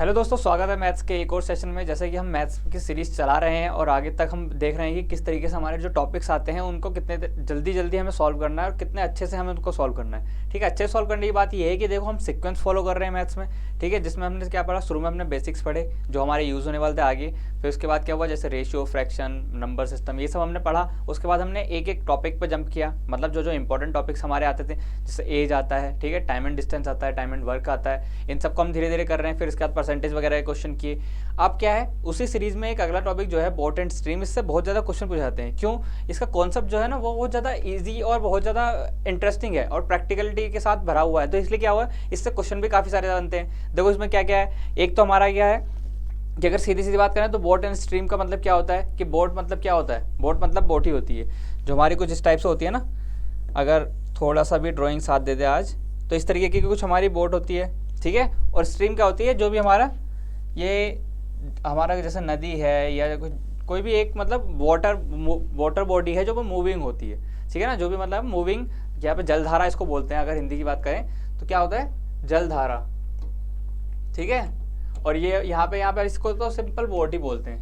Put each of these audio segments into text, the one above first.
Hello दोस्तों, स्वागत है मैथ्स के एक और सेशन में। जैसे कि हम मैथ्स की सीरीज चला रहे हैं और आगे तक हम देख रहे हैं कि किस तरीके से हमारे जो टॉपिक्स आते हैं उनको कितने जल्दी जल्दी हमें सॉल्व करना है और कितने अच्छे से हमें उनको सॉल्व करना है। ठीक है, अच्छे सॉल्व करने की बात ये है कि देखो हम सीक्वेंस फॉलो कर रहे हैं मैथ्स में। ठीक है, जिसमें हमने क्या पढ़ा, शुरू में हमने बेसिक्स पढ़े जो हमारे यूज़ होने वाले थे आगे। फिर उसके बाद क्या हुआ, जैसे रेशियो, फ्रैक्शन, नंबर सिस्टम, ये सब हमने पढ़ा। उसके बाद हमने एक एक टॉपिक पर जंप किया, मतलब जो जो इंपॉर्टेंट टॉपिक्स हमारे आते थे, जैसे एज आता है, ठीक है, टाइम एंड डिस्टेंस आता है, टाइम एंड वर्क आता है, इन सबको हम धीरे धीरे कर रहे हैं। फिर इसके बाद परसेंटेज वगैरह के क्वेश्चन किए। अब क्या है, उसी सीरीज में एक अगला टॉपिक जो है बोट एंड स्ट्रीम, इससे बहुत ज़्यादा क्वेश्चन पूछ जाते हैं। क्यों? इसका कॉन्सेप्ट जो है ना वो बहुत ज़्यादा इजी और बहुत ज़्यादा इंटरेस्टिंग है और प्रैक्टिकलिटी के साथ भरा हुआ है, तो इसलिए क्या हुआ, इससे क्वेश्चन भी काफ़ी सारे बनते हैं। देखो इसमें क्या क्या है, एक तो हमारा क्या है कि अगर सीधी सीधी बात करें तो बोट एंड स्ट्रीम का मतलब क्या होता है कि बोट मतलब क्या होता है, बोट मतलब बोट ही होती है जो हमारी कुछ इस टाइप से होती है ना। अगर थोड़ा सा भी ड्राइंग साथ दे दे आज, तो इस तरीके की कुछ हमारी बोट होती है, ठीक है। और स्ट्रीम क्या होती है, जो भी हमारा ये हमारा जैसे नदी है या कोई भी एक मतलब वाटर बॉडी है जो वो मूविंग होती है, ठीक है ना। जो भी मतलब मूविंग, यहाँ पे जलधारा इसको बोलते हैं, अगर हिंदी की बात करें तो क्या होता है, जलधारा, ठीक है। और ये यहाँ पे इसको तो सिंपल बोट ही बोलते हैं,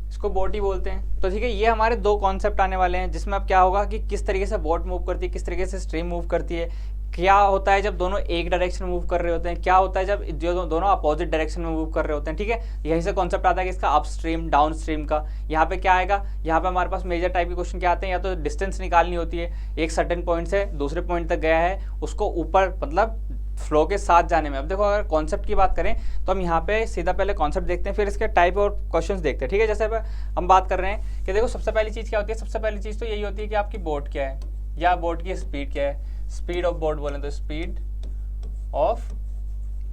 इसको बोट ही बोलते हैं। तो ठीक है, ये हमारे दो कॉन्सेप्ट आने वाले हैं जिसमें अब क्या होगा कि किस तरीके से बोट मूव करती है, किस तरीके से स्ट्रीम मूव करती है, क्या होता है जब दोनों एक डायरेक्शन में मूव कर रहे होते हैं, क्या होता है जब जो दोनों अपोजिट डायरेक्शन में मूव कर रहे होते हैं, ठीक है। यहीं से कॉन्सेप्ट आता है कि इसका अपस्ट्रीम डाउन स्ट्रीम का। यहाँ पे क्या आएगा, यहाँ पे हमारे पास मेजर टाइप के क्वेश्चन क्या आते हैं, या तो डिस्टेंस निकालनी होती है, एक सर्टेन पॉइंट से दूसरे पॉइंट तक गया है, उसको ऊपर मतलब फ्लो के साथ जाने में। अब देखो अगर कॉन्सेप्ट की बात करें तो हम यहाँ पे सीधा पहले कॉन्सेप्ट देखते हैं, फिर इसके टाइप और क्वेश्चंस देखते हैं, ठीक है। जैसे हम बात कर रहे हैं कि देखो सबसे पहली चीज़ क्या होती है, सबसे पहली चीज़ तो यही होती है कि आपकी बोट क्या है या बोट की स्पीड क्या है। स्पीड ऑफ बोट बोलें तो स्पीड ऑफ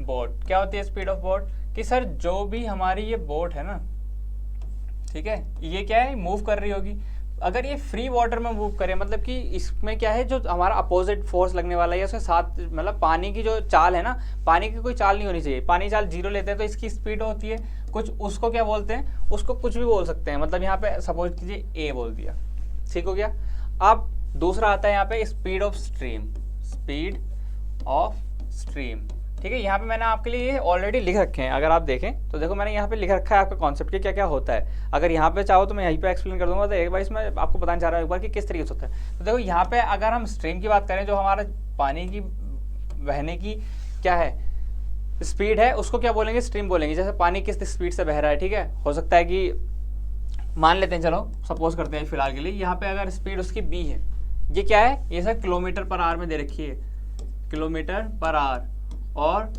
बोट क्या होती है, स्पीड ऑफ बोट, कि सर जो भी हमारी ये बोट है ना, ठीक है, ये क्या है, मूव कर रही होगी। अगर ये फ्री वाटर में मूव करे, मतलब कि इसमें क्या है, जो हमारा अपोजिट फोर्स लगने वाला है उसके साथ, मतलब पानी की जो चाल है ना, पानी की कोई चाल नहीं होनी चाहिए। पानी चाल जीरो लेते हैं तो इसकी स्पीड होती है कुछ, उसको क्या बोलते हैं, उसको कुछ भी बोल सकते हैं। मतलब यहाँ पे सपोज कीजिए ए बोल दिया, ठीक हो गया। अब दूसरा आता है यहाँ पे speed of stream, speed of stream, ठीक है। यहाँ पे मैंने आपके लिए ऑलरेडी लिख रखे हैं, अगर आप देखें तो देखो मैंने यहाँ पे लिख रखा है आपका कॉन्सेप्ट कि क्या क्या होता है। अगर यहाँ पे चाहो तो मैं यहीं पे एक्सप्लेन कर दूंगा, तो एक बार इसमें आपको बताना चाह रहा हूँ एक बार कि किस तरीके से होता है। तो देखो यहाँ पे अगर हम स्ट्रीम की बात करें, जो हमारा पानी की बहने की क्या है स्पीड है, उसको क्या बोलेंगे, स्ट्रीम बोलेंगे। जैसे पानी किस स्पीड से बह रहा है, ठीक है, हो सकता है कि मान लेते हैं, चलो सपोज करते हैं फिलहाल के लिए, यहाँ पे अगर स्पीड उसकी बी है, ये क्या है, ये सर किलोमीटर पर आवर में दे रखी है, किलोमीटर पर आवर। और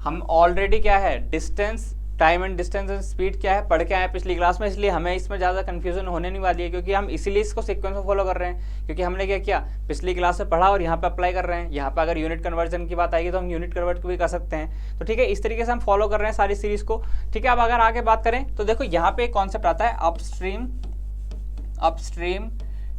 हम ऑलरेडी क्या है, distance, time and distance and speed क्या है पढ़ के आए पिछली क्लास में, इसलिए हमें इसमें ज़्यादा कंफ्यूजन होने नहीं वाली है, क्योंकि हम इसीलिए इसको सीक्वेंस में फॉलो कर रहे हैं, क्योंकि हमने क्या किया, पिछली क्लास में पढ़ा और यहाँ पे अप्लाई कर रहे हैं। यहाँ पे अगर यूनिट कन्वर्जन की बात आएगी तो हम यूनिट कन्वर्ट भी कर सकते हैं। तो ठीक है, इस तरीके से हम फॉलो कर रहे हैं सारी सीरीज को, ठीक है। अब अगर आगे बात करें तो देखो यहाँ पे एक कॉन्सेप्ट आता है अपस्ट्रीम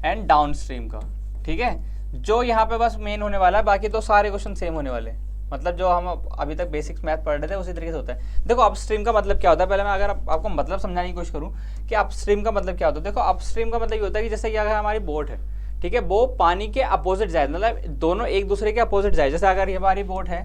एंड डाउन स्ट्रीम का, ठीक है, जो यहाँ पे बस मेन होने वाला है, बाकी तो सारे क्वेश्चन सेम होने वाले हैं। मतलब जो हम अभी तक बेसिक्स मैथ पढ़ रहे थे उसी तरीके से होता है। देखो अपस्ट्रीम का मतलब क्या होता है, पहले मैं अगर आपको मतलब समझाने की कोशिश करूँ कि अपस्ट्रीम का मतलब क्या होता है। देखो अपस्ट्रीम का मतलब ये होता है कि जैसे कि अगर हमारी बोट है, ठीक है, वो पानी के अपोजिट जाए, मतलब दोनों एक दूसरे के अपोजिट जाए। जैसे अगर हमारी बोट है,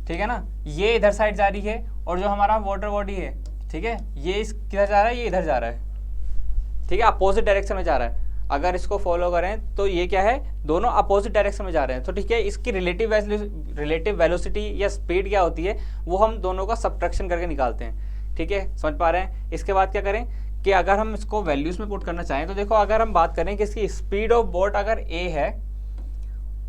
ठीक है ना, ये इधर साइड जा रही है और जो हमारा वाटर बॉडी है, ठीक है, ये किधर जा रहा है, ये इधर जा रहा है, ठीक है, अपोजिट डायरेक्शन में जा रहा है। अगर इसको फॉलो करें तो ये क्या है, दोनों अपोजिट डायरेक्शन में जा रहे हैं। तो ठीक है, इसकी रिलेटिव वेलोसिटी या स्पीड क्या होती है, वो हम दोनों का सब्ट्रैक्शन करके निकालते हैं, ठीक है, समझ पा रहे हैं। इसके बाद क्या करें कि अगर हम इसको वैल्यूज में पुट करना चाहें तो देखो अगर हम बात करें कि इसकी स्पीड ऑफ बोट अगर ए है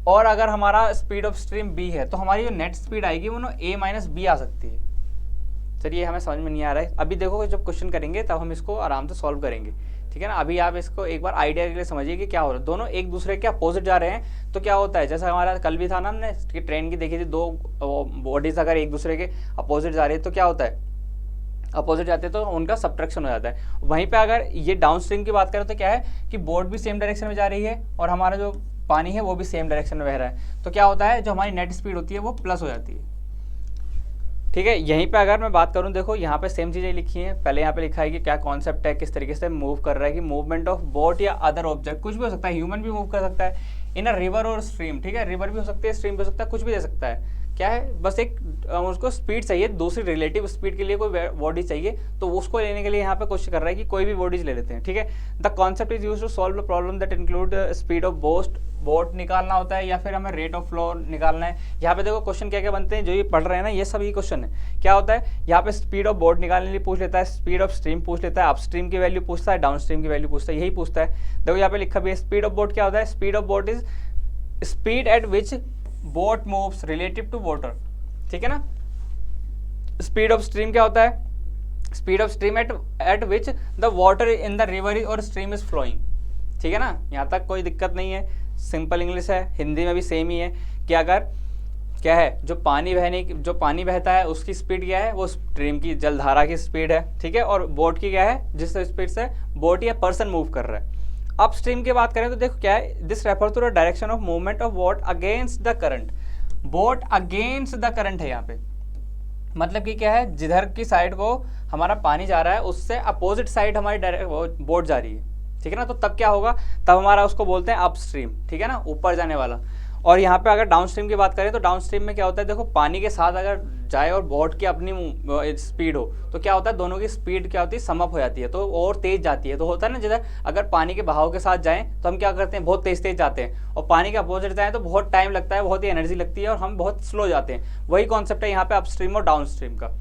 और अगर हमारा स्पीड ऑफ स्ट्रीम बी है, तो हमारी जो नेट स्पीड आएगी वो ए माइनस बी आ सकती है। चलिए हमें समझ में नहीं आ रहा है, अभी देखो जब क्वेश्चन करेंगे तब हम इसको आराम से सॉल्व करेंगे, ठीक है ना। अभी आप इसको एक बार आइडिया के लिए समझिए कि क्या हो रहा है, दोनों एक दूसरे के अपोजिट जा रहे हैं तो क्या होता है, जैसा हमारा कल भी था ना, हमने कि ट्रेन की देखी थी, दो बॉडीज अगर एक दूसरे के अपोजिट जा रही है तो क्या होता है, अपोजिट जाते हैं तो उनका सब्ट्रैक्शन हो जाता है। वहीं पे अगर ये डाउन स्ट्रीम की बात करें तो क्या है कि बोट भी सेम डायरेक्शन में जा रही है और हमारा जो पानी है वो भी सेम डायरेक्शन में बह रहा है, तो क्या होता है, जो हमारी नेट स्पीड होती है वो प्लस हो जाती है, ठीक है। यहीं पे अगर मैं बात करूं, देखो यहाँ पे सेम चीज़ें लिखी हैं, पहले यहाँ पे लिखा है कि क्या कॉन्सेप्ट है, किस तरीके से मूव कर रहा है, कि मूवमेंट ऑफ बोट या अदर ऑब्जेक्ट, कुछ भी हो सकता है, ह्यूमन भी मूव कर सकता है इन अ रिवर और स्ट्रीम, ठीक है, रिवर भी हो सकती है, स्ट्रीम भी हो सकता है, कुछ भी दे सकता है, क्या है, बस एक उसको स्पीड चाहिए, दूसरी रिलेटिव स्पीड के लिए कोई बॉडी चाहिए, तो उसको लेने के लिए यहाँ पे कोशिश कर रहा है कि कोई भी बॉडीज ले लेते हैं, ठीक है। The concept is use to solve the problem that include speed of boat निकालना होता है या फिर हमें रेट ऑफ फ्लो निकालना है। यहाँ पे देखो क्वेश्चन क्या क्या बनते हैं, जो ये पढ़ रहे हैं ना, ये सब ही क्वेश्चन है। क्या होता है यहाँ पे, स्पीड ऑफ बोट निकालने के लिए पूछ लेता है, स्पीड ऑफ स्ट्रीम पूछ लेता है, अपस्ट्रीम की वैल्यू पूछता है, डाउनस्ट्रीम की वैल्यू पूछता है, यही पूछता है। देखो यहाँ पे लिखा भी है, स्पीड ऑफ बोट क्या होता है, speed of boat is speed at which boat moves relative to water, ठीक है ना। स्पीड ऑफ स्ट्रीम क्या होता है, speed of stream at which the water in the river और स्ट्रीम इज फ्लोइंग, ठीक है ना। यहाँ तक कोई दिक्कत नहीं है, सिंपल इंग्लिश है, हिंदी में भी सेम ही है कि अगर क्या है, जो पानी बहता है उसकी स्पीड क्या है, वो स्ट्रीम की जलधारा की स्पीड है, ठीक है। और बोट की क्या है, जिस स्पीड से बोट या पर्सन मूव कर रहा है। अप स्ट्रीम की बात करें तो देखो क्या है, this refer to the direction of movement of boat against the current, boat against the current है यहाँ पे, मतलब कि क्या है, जिधर की साइड को हमारा पानी जा रहा है उससे अपोजिट साइड हमारी बोट जा रही है, ठीक है ना। तो तब क्या होगा, तब हमारा उसको बोलते हैं अपस्ट्रीम, ठीक है ना, ऊपर जाने वाला। और यहाँ पे अगर डाउनस्ट्रीम की बात करें तो डाउनस्ट्रीम में क्या होता है, देखो पानी के साथ अगर जाए और बोट की अपनी स्पीड हो तो क्या होता है, दोनों की स्पीड क्या होती है, समअप हो जाती है, तो और तेज जाती है। तो होता है ना, जिधर अगर पानी के बहाव के साथ जाएं तो हम क्या करते हैं, बहुत तेज जाते हैं, और पानी के अपोजिट जाएं तो बहुत टाइम लगता है, बहुत ही एनर्जी लगती है और हम बहुत स्लो जाते हैं। वही कॉन्सेप्ट है यहाँ पे अपस्ट्रीम और डाउनस्ट्रीम का,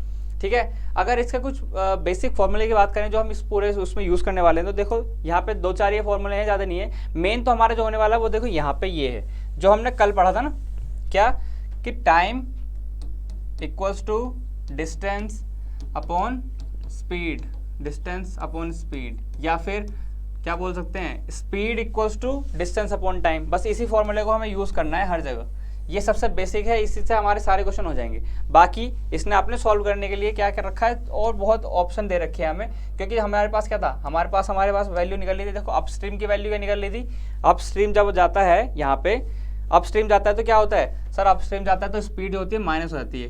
ठीक है। अगर इसका कुछ बेसिक फॉर्मूले की बात करें जो हम इस पूरे उसमें यूज़ करने वाले हैं, तो देखो यहाँ पे 2-4 ये फॉर्मूले हैं, ज़्यादा नहीं है। मेन तो हमारा जो होने वाला है वो देखो यहाँ पे ये है, जो हमने कल पढ़ा था ना, क्या कि time equals to distance upon speed, distance upon speed, या फिर क्या बोल सकते हैं, speed equals to distance upon time. बस इसी फॉर्मूले को हमें यूज़ करना है हर जगह, ये सबसे बेसिक है, इसी से हमारे सारे क्वेश्चन हो जाएंगे। बाकी इसने आपने सॉल्व करने के लिए क्या कर रखा है, और बहुत ऑप्शन दे रखे हैं हमें, क्योंकि हमारे पास क्या था, हमारे पास वैल्यू निकल ली थी। देखो अपस्ट्रीम की वैल्यू क्या निकल ली थी, अपस्ट्रीम जब जाता है, यहाँ पे अपस्ट्रीम जाता है तो क्या होता है सर, अपस्ट्रीम जाता है तो स्पीड होती है माइनस हो जाती है,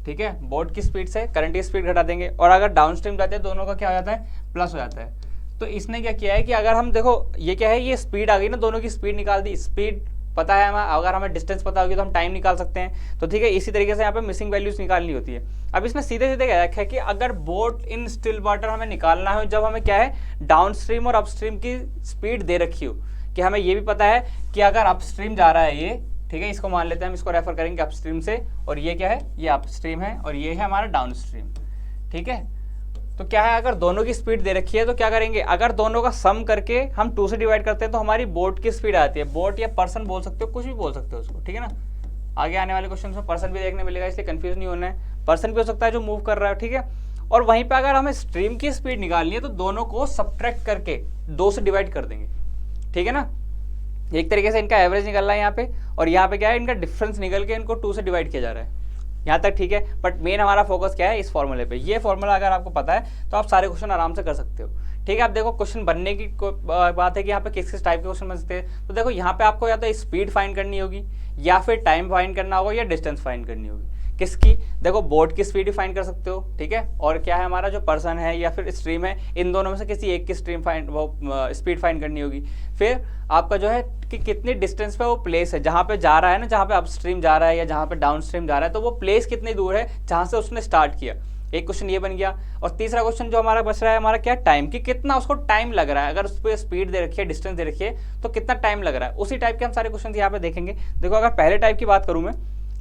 ठीक है, बोट की स्पीड से करंट की स्पीड घटा देंगे। और अगर डाउनस्ट्रीम जाते हैं दोनों का क्या हो जाता है, प्लस हो जाता है। तो इसने क्या किया है कि अगर हम देखो ये क्या है, ये स्पीड आ गई ना, दोनों की स्पीड निकाल दी, स्पीड पता है हमें, अगर हमें डिस्टेंस पता होगी तो हम टाइम निकाल सकते हैं। तो ठीक है, इसी तरीके से यहाँ पे मिसिंग वैल्यूज निकालनी होती है। अब इसने सीधे सीधे क्या रखा है कि अगर बोट इन स्टिल वाटर हमें निकालना हो, जब हमें क्या है, डाउनस्ट्रीम और अपस्ट्रीम की स्पीड दे रखी हो, कि हमें ये भी पता है कि अगर अपस्ट्रीम जा रहा है ये, ठीक है, इसको मान लेते हैं, हम इसको रेफर करेंगे अपस्ट्रीम से, और ये क्या है, ये अपस्ट्रीम है और ये है हमारा डाउनस्ट्रीम, ठीक है। तो क्या है, अगर दोनों की स्पीड दे रखी है तो क्या करेंगे, अगर दोनों का सम करके हम 2 से डिवाइड करते हैं तो हमारी बोट की स्पीड आती है। बोट या पर्सन बोल सकते हो, कुछ भी बोल सकते हो उसको, ठीक है ना। आगे आने वाले क्वेश्चन में पर्सन भी देखने मिलेगा, इसलिए कंफ्यूज नहीं होना है। पर्सन भी हो सकता है जो मूव कर रहा है, ठीक है। और वहीं पे अगर हमें स्ट्रीम की स्पीड निकालनी है तो दोनों को सब्ट्रैक्ट करके 2 से डिवाइड कर देंगे, ठीक है ना। एक तरीके से इनका एवरेज निकल रहा है यहाँ पे, और यहाँ पे क्या है, इनका डिफरेंस निकल के इनको 2 से डिवाइड किया जा रहा है, यहाँ तक ठीक है। बट मेन हमारा फोकस क्या है, इस फॉर्मूले पे। ये फॉर्मूला अगर आपको पता है तो आप सारे क्वेश्चन आराम से कर सकते हो, ठीक है। आप देखो क्वेश्चन बनने की बात है कि यहाँ पे किस किस टाइप के क्वेश्चन बन सकते हैं। तो देखो यहाँ पे आपको या तो स्पीड फाइंड करनी होगी, या फिर टाइम फाइंड करना होगा, या डिस्टेंस फाइंड करनी होगी। किसकी, देखो बोट की स्पीड भी फाइंड कर सकते हो, ठीक है। और क्या है, हमारा जो पर्सन है या फिर स्ट्रीम है, इन दोनों में से किसी एक की स्ट्रीम फाइंड स्पीड फाइंड करनी होगी। फिर आपका जो है कि कितनी डिस्टेंस पे वो प्लेस है, जहाँ पे जा रहा है ना, जहाँ पे अपस्ट्रीम जा रहा है या जहाँ पे डाउनस्ट्रीम जा रहा है, तो वो प्लेस कितनी दूर है जहाँ से उसने स्टार्ट किया। एक क्वेश्चन ये बन गया। और तीसरा क्वेश्चन जो हमारा बच रहा है, हमारा क्या, टाइम, कि कितना उसको टाइम लग रहा है। अगर उस पर स्पीड दे रखी है, डिस्टेंस दे रखी है, तो कितना टाइम लग रहा है। उसी टाइप के हम सारे क्वेश्चन यहाँ पे देखेंगे। देखो अगर पहले टाइप की बात करूँ मैं,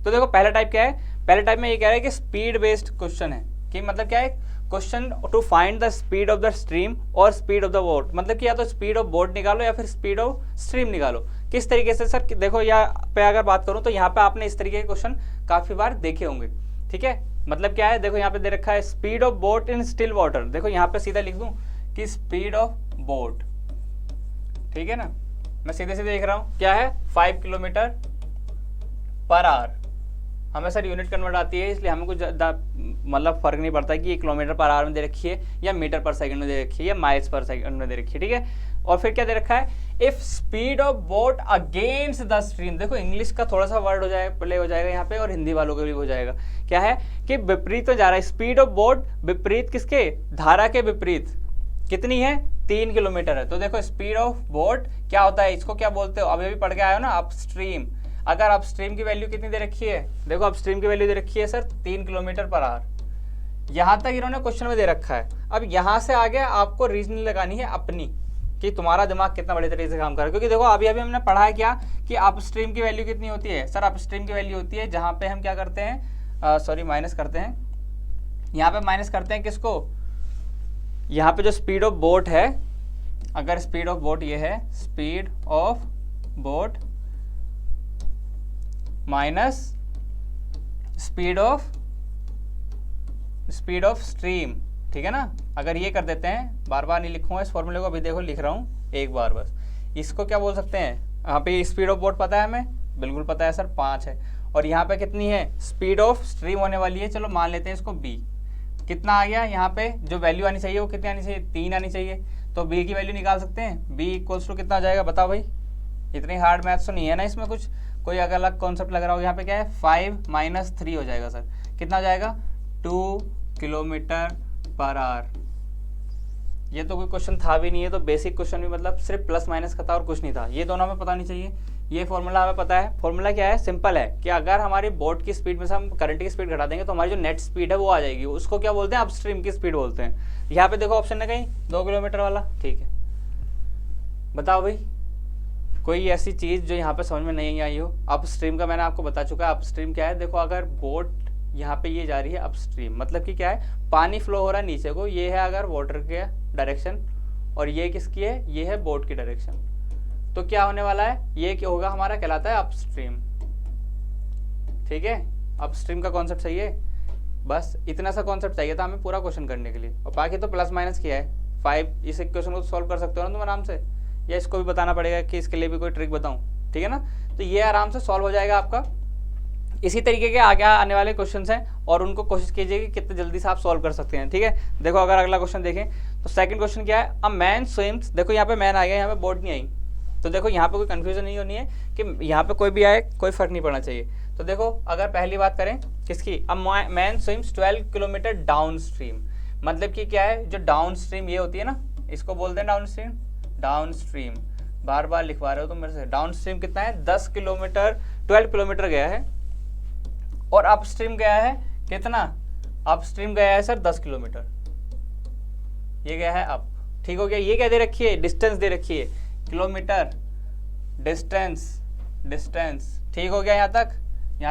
तो देखो पहला टाइप क्या है, पहले टाइप में ये कह रहा है कि स्पीड बेस्ड क्वेश्चन है, कि मतलब क्या है, question to find the speed of the stream और स्पीड ऑफ द बोट, मतलब कि या तो स्पीड ऑफ बोट निकालो या फिर स्पीड ऑफ स्ट्रीम निकालो। किस तरीके से सर, देखो यहाँ पे अगर बात करूँ तो यहाँ पे आपने इस तरीके के क्वेश्चन काफी बार देखे होंगे, ठीक है। मतलब क्या है, देखो यहाँ पे दे रखा है speed of boat in still water. देखो यहाँ पे सीधा लिख दूं कि स्पीड ऑफ बोट, ठीक है ना, मैं सीधे सीधे देख रहा हूँ क्या है, 5 किलोमीटर पर आवर। हमें सर यूनिट कन्वर्ट आती है, इसलिए हमें कुछ मतलब फर्क नहीं पड़ता कि ये किलोमीटर पर आवर में दे रखी है या मीटर पर सेकंड में दे रखी है या माइल्स पर सेकंड में दे रखी है, ठीक है। और फिर क्या दे रखा है, if speed of boat against the stream. देखो इंग्लिश का थोड़ा सा वर्ड हो जाएगा, प्ले हो जाएगा यहाँ पे, और हिंदी वालों के भी हो जाएगा। क्या है कि विपरीत में जा रहा है, स्पीड ऑफ बोट विपरीत किसके, धारा के विपरीत। कितनी है, 3 किलोमीटर है। तो देखो स्पीड ऑफ बोट क्या होता है, इसको क्या बोलते हो, अभी भी पढ़ के आए हो ना, अपस्ट्रीम। अगर अपस्ट्रीम की वैल्यू कितनी दे रखी है, देखो अपस्ट्रीम की वैल्यू दे रखी है सर 3 किलोमीटर पर आवर, यहाँ तक इन्होंने क्वेश्चन में दे रखा है। अब यहाँ से आगे आपको रीजनिंग लगानी है अपनी, कि तुम्हारा दिमाग कितना बड़े तरीके से काम कर रहा है। क्योंकि देखो अभी अभी हमने पढ़ा है क्या कि अपस्ट्रीम की वैल्यू कितनी होती है सर, अपस्ट्रीम की वैल्यू होती है जहाँ पे हम क्या करते हैं, सॉरी माइनस करते हैं, यहाँ पे माइनस करते हैं किसको, यहाँ पे जो स्पीड ऑफ बोट है, अगर स्पीड ऑफ बोट ये है, speed of boat minus speed of stream, ठीक है ना। अगर ये कर देते हैं, बार बार नहीं लिखूंगा इस फॉर्मूले को, अभी देखो लिख रहा हूँ एक बार बस। इसको क्या बोल सकते हैं, यहाँ पे स्पीड ऑफ बोट पता है हमें, बिल्कुल पता है सर 5 है, और यहाँ पे कितनी है, स्पीड ऑफ स्ट्रीम होने वाली है, चलो मान लेते हैं इसको b। कितना आ गया, यहाँ पे जो वैल्यू आनी चाहिए वो कितनी आनी चाहिए, 3 आनी चाहिए, तो b की वैल्यू निकाल सकते हैं। b इक्वल्स टू कितना आ जाएगा बताओ भाई, इतनी हार्ड मैथ्स तो नहीं है ना इसमें, कुछ कोई अगर अलग कॉन्सेप्ट लग रहा हो। यहाँ पे क्या है 5 - 3 हो जाएगा सर, कितना हो जाएगा 2 किलोमीटर पर आवर। ये तो कोई क्वेश्चन था भी नहीं है, तो बेसिक क्वेश्चन भी मतलब सिर्फ प्लस माइनस का था और कुछ नहीं था। ये दोनों हमें पता नहीं चाहिए। ये फॉर्मूला हमें पता है, फॉर्मूला क्या है, सिंपल है कि अगर हमारी बोट की स्पीड में से हम करंट की स्पीड घटा देंगे तो हमारी जो नेट स्पीड है वो आ जाएगी, उसको क्या बोलते हैं, अपस्ट्रीम की स्पीड बोलते हैं। यहाँ पे देखो ऑप्शन है कहीं 2 किलोमीटर वाला, ठीक है। बताओ भाई कोई ऐसी चीज़ जो यहाँ पे समझ में नहीं आई हो। अपस्ट्रीम का मैंने आपको बता चुका है, अपस्ट्रीम क्या है। देखो अगर बोट यहाँ पे ये जा रही है अपस्ट्रीम, मतलब कि क्या है, पानी फ्लो हो रहा है नीचे को, ये है अगर वाटर के डायरेक्शन, और ये किसकी है, ये है बोट की डायरेक्शन, तो क्या होने वाला है, ये क्या होगा हमारा, कहलाता है अपस्ट्रीम, ठीक है। अपस्ट्रीम का कॉन्सेप्ट सही है, बस इतना सा कॉन्सेप्ट चाहिए था हमें पूरा क्वेश्चन करने के लिए, और बाकी तो प्लस माइनस किया है 5। इस इक्वेशन को सॉल्व कर सकते हो ना तुम आराम से, या इसको भी बताना पड़ेगा कि इसके लिए भी कोई ट्रिक बताऊं, ठीक है ना। तो ये आराम से सॉल्व हो जाएगा आपका। इसी तरीके के आगे आने वाले क्वेश्चंस हैं और उनको कोशिश कीजिए कि कितने जल्दी से आप सॉल्व कर सकते हैं, ठीक है। देखो अगर अगला क्वेश्चन देखें तो सेकंड क्वेश्चन क्या है, अ मैन स्विम्स, देखो यहाँ पे मैन आ गया, यहाँ पे बोट नहीं आई, तो देखो यहाँ पे कोई कंफ्यूजन नहीं होनी है कि यहाँ पे कोई भी आए, कोई फर्क नहीं पड़ना चाहिए। तो देखो अगर पहली बात करें किसकी, a man swims 12 kilometre down stream, मतलब कि क्या है, जो डाउन स्ट्रीम ये होती है ना, इसको बोलते हैं डाउन स्ट्रीम। डाउन स्ट्रीम बार बार लिखवा रहे हो तुम मेरे से, डाउन स्ट्रीम कितना है, 10 किलोमीटर 12 किलोमीटर गया है, और अपस्ट्रीम गया है कितना, अपस्ट्रीम गया है सर 10 किलोमीटर, ये गया है अप, ठीक हो गया। ये क्या दे रखी है, डिस्टेंस दे रखी है, किलोमीटर डिस्टेंस, ठीक हो गया। यहाँ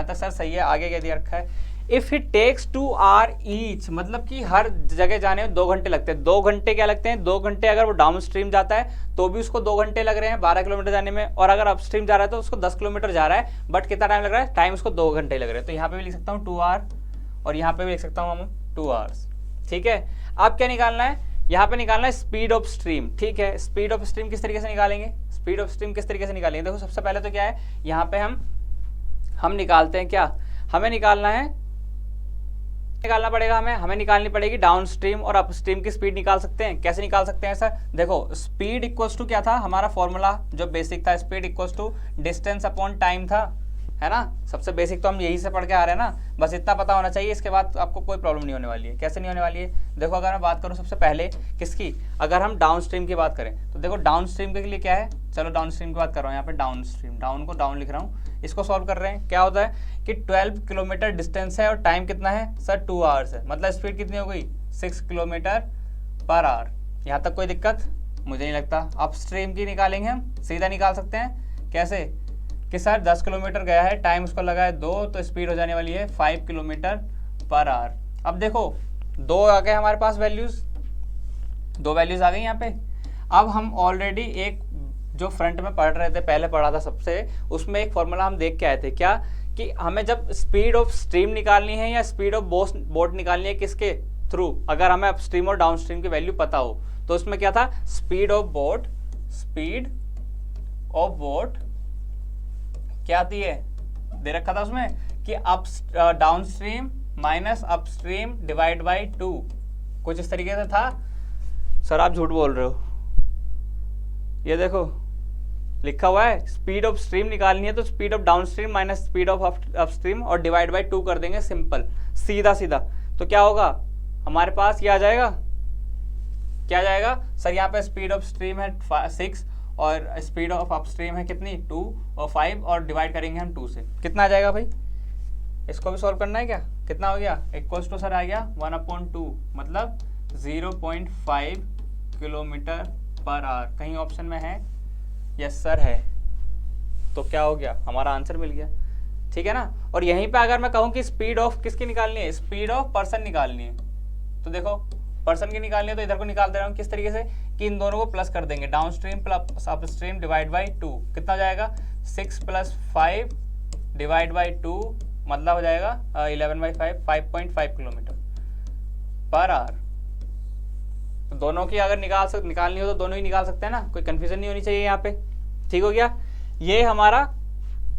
तक सर सही है। आगे क्या दिया रखा है, if it takes 2 hour each, मतलब कि हर जगह जाने में 2 घंटे लगते हैं। 2 घंटे क्या लगते हैं, 2 घंटे अगर वो डाउन स्ट्रीम जाता है तो भी उसको 2 घंटे लग रहे हैं 12 किलोमीटर जाने में, और अगर अपस्ट्रीम जा रहा है तो उसको 10 किलोमीटर जा रहा है, बट कितना टाइम लग रहा है, टाइम उसको 2 घंटे लग रहे हैं। तो यहाँ पे भी लिख सकता हूँ 2 आवर, और यहाँ पे भी लिख सकता हूँ हम 2 आवर्स, ठीक है। अब क्या निकालना है, यहाँ पे निकालना है स्पीड ऑफ स्ट्रीम, ठीक है। स्पीड ऑफ स्ट्रीम किस तरीके से निकालेंगे, स्पीड ऑफ स्ट्रीम किस तरीके से निकालेंगे, देखो सबसे पहले तो क्या है, यहाँ पे हम निकालते हैं क्या, हमें निकालना पड़ेगा, हमें निकालनी पड़ेगी डाउन स्ट्रीम और अप स्ट्रीम की स्पीड निकाल सकते हैं। कैसे निकाल सकते हैं सर, देखो स्पीड इक्वल्स टू क्या था हमारा फॉर्मूला जो बेसिक था, speed equals to distance upon time था, है ना। सबसे बेसिक तो हम यही से पढ़ के आ रहे हैं ना, बस इतना पता होना चाहिए, इसके बाद आपको कोई प्रॉब्लम नहीं होने वाली है। कैसे नहीं होने वाली है, देखो अगर मैं बात करूँ सबसे पहले किसकी, अगर हम डाउन स्ट्रीम की बात करें तो देखो डाउन स्ट्रीम के लिए क्या है, चलो डाउन स्ट्रीम की बात कर रहा हूँ, यहाँ पे डाउन स्ट्रीम, डाउन को डाउन लिख रहा हूँ, इसको सॉल्व कर रहे हैं। क्या होता है कि 12 किलोमीटर डिस्टेंस है और टाइम कितना है सर 2 आवर्स है, मतलब स्पीड कितनी हो गई 6 किलोमीटर पर आवर। यहाँ तक कोई दिक्कत मुझे नहीं लगता। अप स्ट्रीम की निकालेंगे हम, सीधा निकाल सकते हैं। कैसे कि सर 10 किलोमीटर गया है, टाइम उसको लगा है 2, तो स्पीड हो जाने वाली है 5 किलोमीटर पर आवर। अब देखो 2 आ गए हमारे पास वैल्यूज़, 2 वैल्यूज़ आ गई यहाँ पे। अब हम ऑलरेडी एक जो फ्रंट में पढ़ रहे थे, पहले पढ़ा था सबसे, उसमें एक फॉर्मूला हम देख के आए थे, क्या कि हमें जब स्पीड ऑफ स्ट्रीम निकालनी है या स्पीड ऑफ बोट निकालनी है, किसके थ्रू, अगर हमें अप स्ट्रीम और डाउन स्ट्रीम की वैल्यू पता हो, तो उसमें क्या था, स्पीड ऑफ बोट क्या आती है, दे रखा था उसमें कि up down stream minus up stream divide by 2, कुछ इस तरीके से था। सर आप झूठ बोल रहे हो, ये देखो लिखा हुआ है स्पीड ऑफ स्ट्रीम निकालनी है तो speed of down stream minus speed of up stream और डिवाइड बाई 2 कर देंगे, सिंपल सीधा सीधा। तो क्या होगा हमारे पास, क्या आ जाएगा, क्या आ जाएगा सर, यहाँ पे स्पीड ऑफ स्ट्रीम है 6 और स्पीड ऑफ अपस्ट्रीम है कितनी 2 और 5 और डिवाइड करेंगे हम 2 से, कितना आ जाएगा भाई? इसको भी सॉल्व करना है क्या? कितना हो गया? इक्वल्स टू सर आ गया 1/2 मतलब 0.5 किलोमीटर पर आवर। कहीं ऑप्शन में है? यस सर है। तो क्या हो गया? हमारा आंसर मिल गया, ठीक है ना। और यहीं पे अगर मैं कहूँ कि स्पीड ऑफ किसकी निकालनी है, स्पीड ऑफ पर्सन निकालनी है, तो देखो पर्सन की निकालनी है तो इधर को निकाल दे रहा हूँ किस तरीके से कि इन दोनों को प्लस कर देंगे, down stream plus upstream divide by 2, कितना हो जाएगा 6 + 5 डिवाइड बाई 2 मतलब हो जाएगा 11/5 5.5 किलोमीटर पर आवर। तो दोनों की अगर निकालनी हो तो दोनों ही निकाल सकते हैं ना, कोई कंफ्यूजन नहीं होनी चाहिए यहाँ पे, ठीक हो गया। ये हमारा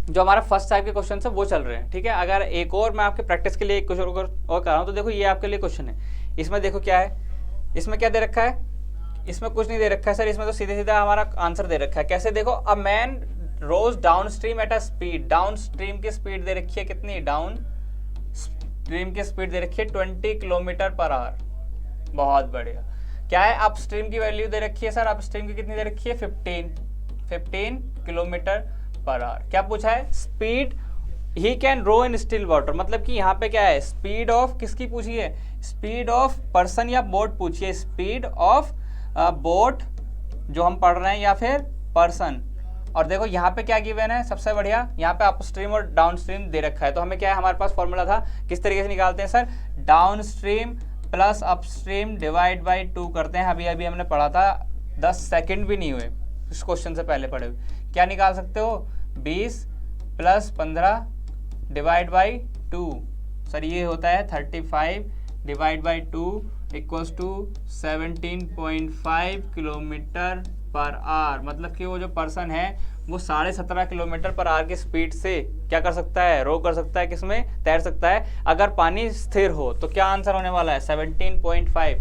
जो हमारा फर्स्ट टाइप के क्वेश्चन है वो चल रहे हैं, ठीक है। अगर एक और मैं आपके प्रैक्टिस के लिए एक क्वेश्चन और कर रहा हूँ तो देखो ये आपके लिए क्वेश्चन है, इसमें देखो क्या है, इसमें क्या दे रखा है, इसमें कुछ नहीं दे रखा है सर, इसमें तो सीधे सीधा हमारा आंसर दे रखा है। कैसे देखो, a man rows downstream at a speed, downstream की स्पीड दे रखी है कितनी, डाउन स्ट्रीम की स्पीड दे रखी है 20 किलोमीटर पर आवर, बहुत बढ़िया। क्या है, अप स्ट्रीम की वैल्यू दे रखी है सर, अप स्ट्रीम की कितनी दे रखी है 15 किलोमीटर पर आवर। क्या पूछा है, speed he can row in still water, मतलब कि यहाँ पे क्या है, स्पीड ऑफ किसकी पूछी है, स्पीड ऑफ पर्सन या बोट पूछी है, स्पीड ऑफ बोट जो हम पढ़ रहे हैं या फिर पर्सन। और देखो यहाँ पे क्या गिवन है, सबसे बढ़िया यहाँ पे अपस्ट्रीम और डाउन स्ट्रीम दे रखा है, तो हमें क्या है, हमारे पास फॉर्मूला था, किस तरीके से निकालते हैं sir, down stream plus upstream divide by 2 करते हैं। अभी अभी हमने पढ़ा था, 10 सेकेंड भी नहीं हुए इस क्वेश्चन से पहले पढ़े हुए। क्या निकाल सकते हो, 20 + 15 डिवाइड बाई 2, सर ये होता है 35 divide by 2 equals to 17.5 kilometre per hour. मतलब कि वो जो पर्सन है वो 17.5 किलोमीटर पर आवर की स्पीड से क्या कर सकता है, रो कर सकता है, किसमें तैर सकता है, अगर पानी स्थिर हो। तो क्या आंसर होने वाला है 17.5।